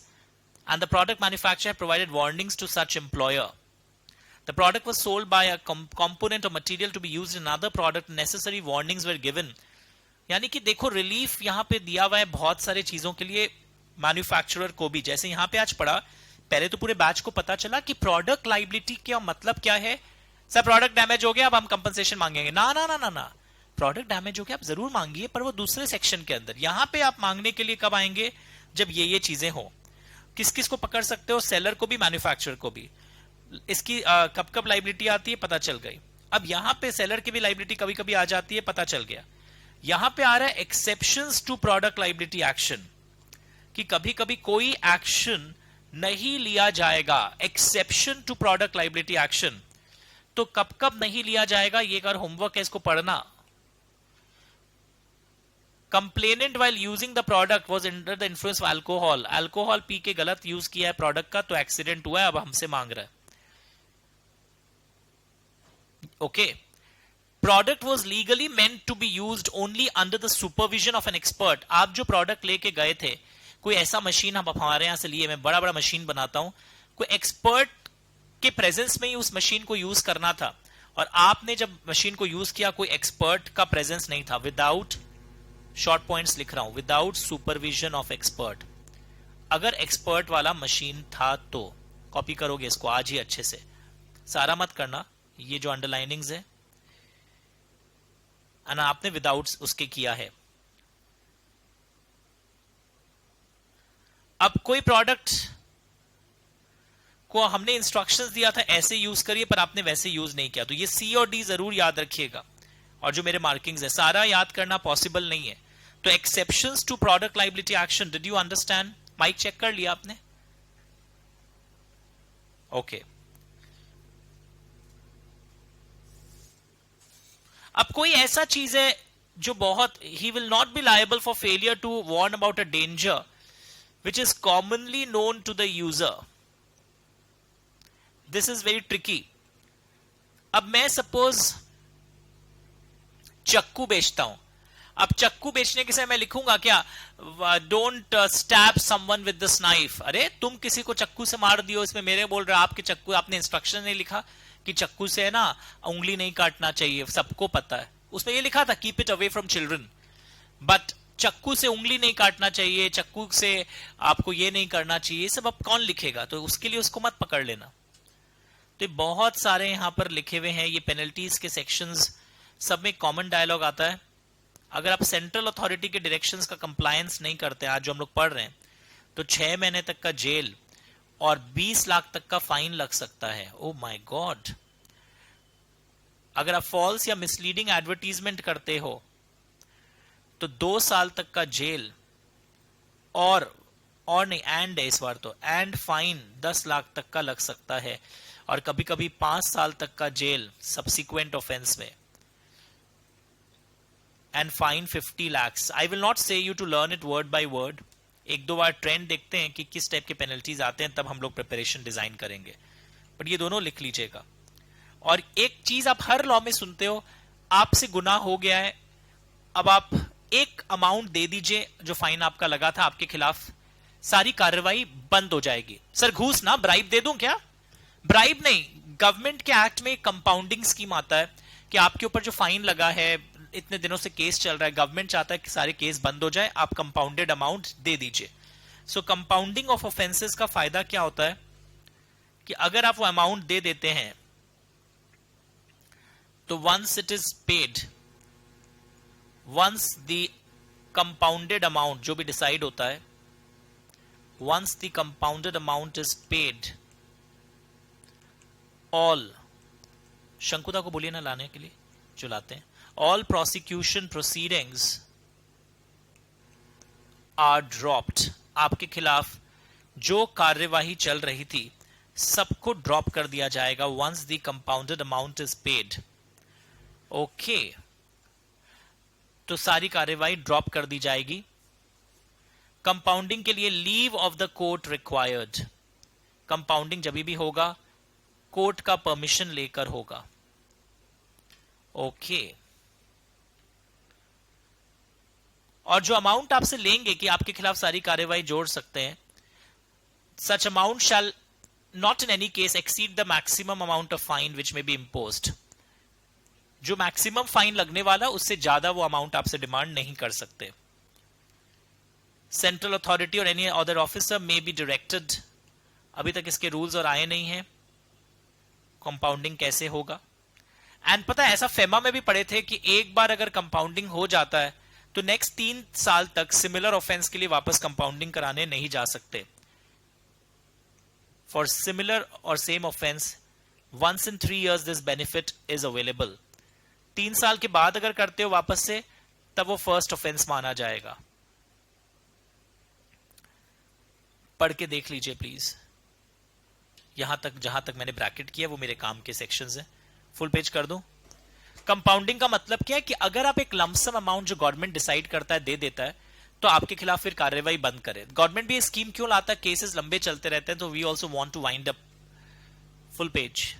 and the product manufacturer provided warnings to such employer, the product was sold by a component or material to be used in another product, necessary warnings were given. यानी कि देखो रिलीफ यहाँ पे दिया हुआ है बहुत सारे चीजों के लिए मैन्युफैक्चरर को भी। जैसे यहाँ पे आज पढ़ा, पहले तो पूरे बैच को पता चला कि प्रोडक्ट लाइबिलिटी का मतलब क्या है। सर प्रोडक्ट डैमेज हो गया, अब हम कंपनसेशन मांगेंगे। ना ना ना ना ना, प्रोडक्ट डैमेज हो गया आप जरूर मांगिए, पर वो दूसरे सेक्शन के अंदर। यहां पे आप मांगने के लिए कब आएंगे? जब ये चीजें हो। किस किस को पकड़ सकते हो? सेलर को भी, मैन्युफैक्चरर को भी। इसकी कब कब लाइबिलिटी आती है पता चल गई। अब यहां पे सेलर की भी लाइबिलिटी कभी कभी आ जाती है, पता चल गया। यहां पे आ रहा है exceptions to product liability action, कि कभी कभी कोई एक्शन नहीं लिया जाएगा। Exception to product liability action, तो कब कब नहीं लिया जाएगा ये अगर होमवर्क है इसको पढ़ना। Complainant while using the product was under the influence of alcohol, alcohol P के गलत यूज किया है प्रोडक्ट का, तो एक्सीडेंट हुआ है, अब हमसे मांग रहा है। Okay. Product was legally meant to be used only under the supervision of an expert. आप जो प्रोडक्ट लेके गए थे, कोई ऐसा मशीन हम हमारे यहां से लिए, मैं बड़ा बड़ा मशीन बनाता हूं, कोई एक्सपर्ट के प्रेजेंस में ही उस मशीन को यूज करना था, और आपने जब मशीन को यूज किया कोई एक्सपर्ट का प्रेजेंस नहीं था। विदाउट, शॉर्ट पॉइंट्स लिख रहा हूं, विदाउट सुपरविजन ऑफ एक्सपर्ट। अगर एक्सपर्ट वाला मशीन था तो कॉपी करोगे इसको आज ही अच्छे से, सारा मत करना, ये जो अंडरलाइनिंग्स है आपने विदाउट उसके किया है। अब कोई प्रोडक्ट को हमने इंस्ट्रक्शंस दिया था ऐसे यूज करिए, पर आपने वैसे यूज नहीं किया, तो ये सी और डी जरूर याद रखिएगा। और जो मेरे मार्किंग्स है सारा याद करना पॉसिबल नहीं है। तो exceptions to product liability action, did you understand? Mic check कर लिया आपने? ओके। अब कोई ऐसा चीज है जो बहुत, ही will not be liable for failure to warn about a danger which is commonly known to the user. This is very tricky. अब मैं सपोज चक्कू बेचता हूं, अब चक्कू बेचने के समय मैं लिखूंगा क्या? Don't stab someone with this knife. अरे तुम किसी को चक्कू से मार दियो, इसमें मेरे बोल रहे आपके चक्कू, आपने इंस्ट्रक्शन नहीं लिखा कि चक्कू से है ना उंगली नहीं काटना चाहिए, सबको पता है। उसमें ये लिखा था keep it away from children, but चक्कू से उंगली नहीं काटना चाहिए, चक्कू से आपको ये नहीं करना चाहिए, ये सब अब कौन लिखेगा? तो उसके लिए उसको मत पकड़ लेना। तो बहुत सारे यहां पर लिखे हुए हैं, ये पेनल्टीज के सेक्शंस सब में कॉमन डायलॉग आता है। अगर आप सेंट्रल अथॉरिटी के डायरेक्शंस का कंप्लायंस नहीं करते, आज जो हम लोग पढ़ रहे हैं, तो 6 महीने तक का जेल और 20 लाख तक का फाइन लग सकता है। Oh my God. अगर आप फॉल्स या मिसलीडिंग एडवर्टीजमेंट करते हो तो 2 साल तक का जेल और नहीं एंड है इस बार तो, एंड फाइन 10 लाख तक का लग सकता है, और कभी कभी 5 साल तक का जेल सब्सिक्वेंट ऑफेंस में, and fine 50 lakhs। I will not say you to learn it word by word, एक दो बार ट्रेंड देखते हैं कि किस टाइप के पेनल्टीज आते हैं, तब हम लोग प्रिपरेशन डिजाइन करेंगे, बट ये दोनों लिख लीजिएगा। और एक चीज आप हर लॉ में सुनते हो, आपसे गुनाह हो गया है, अब आप एक अमाउंट दे दीजिए जो फाइन आपका लगा था, आपके खिलाफ सारी कार्रवाई बंद हो जाएगी। सर घूस ना, ब्राइब दे दूं क्या? ब्राइब नहीं, गवर्नमेंट के एक्ट में कंपाउंडिंग स्कीम आता है कि आपके ऊपर जो फाइन लगा है, इतने दिनों से केस चल रहा है, गवर्नमेंट चाहता है कि सारे केस बंद हो जाए, आप कंपाउंडेड अमाउंट दे दीजिए। सो कंपाउंडिंग ऑफ ऑफेंसेस का फायदा क्या होता है कि अगर आप वो अमाउंट दे देते हैं तो once it is paid, once the compounded amount जो भी डिसाइड होता है, once the compounded amount is paid, all, Shankuta को बोलिए ना लाने के लिए जो लाते हैं, all prosecution proceedings are dropped। आपके खिलाफ जो कार्यवाही चल रही थी सबको ड्रॉप कर दिया जाएगा once the compounded amount is paid। Okay. तो सारी कार्यवाही ड्रॉप कर दी जाएगी। कंपाउंडिंग के लिए leave of the court required. Compounding जब भी होगा कोर्ट का परमिशन लेकर होगा। ओके। और जो अमाउंट आपसे लेंगे कि आपके खिलाफ सारी कार्यवाही जोड़ सकते हैं, such amount shall not in any case exceed the maximum amount of fine which में बी इम्पोज्ड। जो मैक्सिमम फाइन लगने वाला उससे ज्यादा वो अमाउंट आपसे डिमांड नहीं कर सकते। सेंट्रल अथॉरिटी और any other officer may be directed. अभी तक इसके रूल्स और आए नहीं हैं कंपाउंडिंग कैसे होगा। एंड पता है ऐसा फेमा में भी पढ़े थे कि एक बार अगर कंपाउंडिंग हो जाता है तो नेक्स्ट 3 साल तक सिमिलर ऑफेंस के लिए वापस कंपाउंडिंग कराने नहीं जा सकते। फॉर सिमिलर और same offence once in 3 years this benefit is available. 3 साल के बाद अगर करते हो वापस से तब वो फर्स्ट ऑफेंस माना जाएगा। पढ़ के देख लीजिए प्लीज। यहां तक जहां तक मैंने ब्रैकेट किया वो मेरे काम के सेक्शंस हैं। फुल पेज कर दूं। कंपाउंडिंग का मतलब क्या है कि अगर आप एक लमसम अमाउंट जो गवर्नमेंट डिसाइड करता है दे देता है तो आपके खिलाफ फिर कार्यवाही बंद करे। गवर्नमेंट भी ये स्कीम क्यों लाता है, केसेस लंबे चलते रहते हैं, तो we also want to wind up. Full page.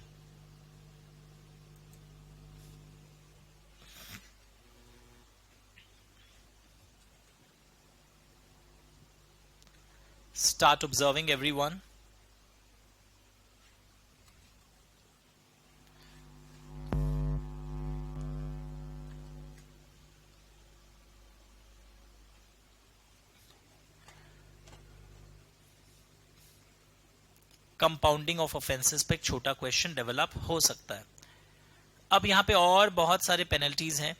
Start observing everyone. Compounding of offences पे एक छोटा क्वेश्चन डेवलप हो सकता है। अब यहां पे और बहुत सारे पेनल्टीज हैं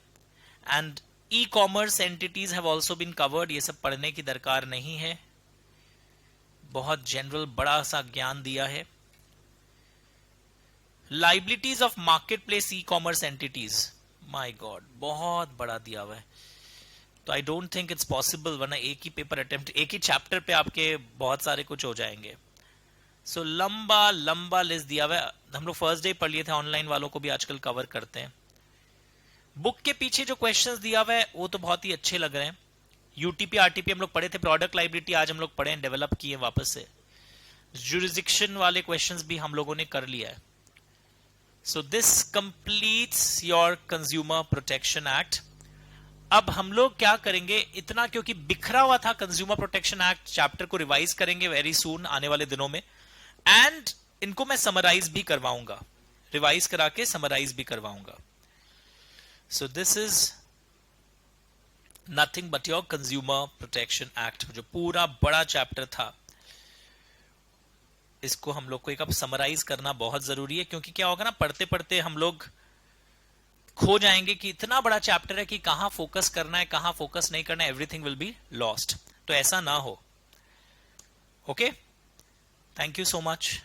and e commerce entities have also been covered. ये सब पढ़ने की दरकार नहीं है, बहुत जनरल बड़ा सा ज्ञान दिया है। Liabilities of market place E commerce entities, my God बहुत बड़ा दिया हुआ है, तो I don't think it's possible, वरना एक ही पेपर अटेम्प्ट एक ही चैप्टर पे आपके बहुत सारे कुछ हो जाएंगे। सो लंबा लंबा लिस्ट दिया हुआ है। हम लोग फर्स्ट डे पढ़ लिए थे, ऑनलाइन वालों को भी आजकल कवर करते हैं। बुक के पीछे जो क्वेश्चंस दिया हुआ है वो तो बहुत ही अच्छे लग रहे हैं। यूटीपी आरटीपी हम लोग पढ़े थे, प्रोडक्ट लाइबिलिटी आज हम लोग पढ़े हैं, डेवलप किए वापस से। जुरिसडिक्शन वाले क्वेश्चंस भी हम लोगों ने कर लिया है। So this completes your consumer protection act. अब हम लोग क्या करेंगे, इतना क्योंकि बिखरा हुआ था कंज्यूमर प्रोटेक्शन एक्ट, चैप्टर को रिवाइज करेंगे वेरी सून आने वाले दिनों में, एंड इनको मैं समराइज भी करवाऊंगा, रिवाइज करा के समराइज भी करवाऊंगा। So this is nothing but your consumer protection act, जो पूरा बड़ा चैप्टर था, इसको हम लोग को एक अब समराइज करना बहुत जरूरी है। क्योंकि क्या होगा ना, पढ़ते पढ़ते हम लोग खो जाएंगे कि इतना बड़ा चैप्टर है कि कहां फोकस करना है कहां फोकस नहीं करना है, एवरीथिंग विल बी लॉस्ट। तो ऐसा ना हो। Okay, thank you so much.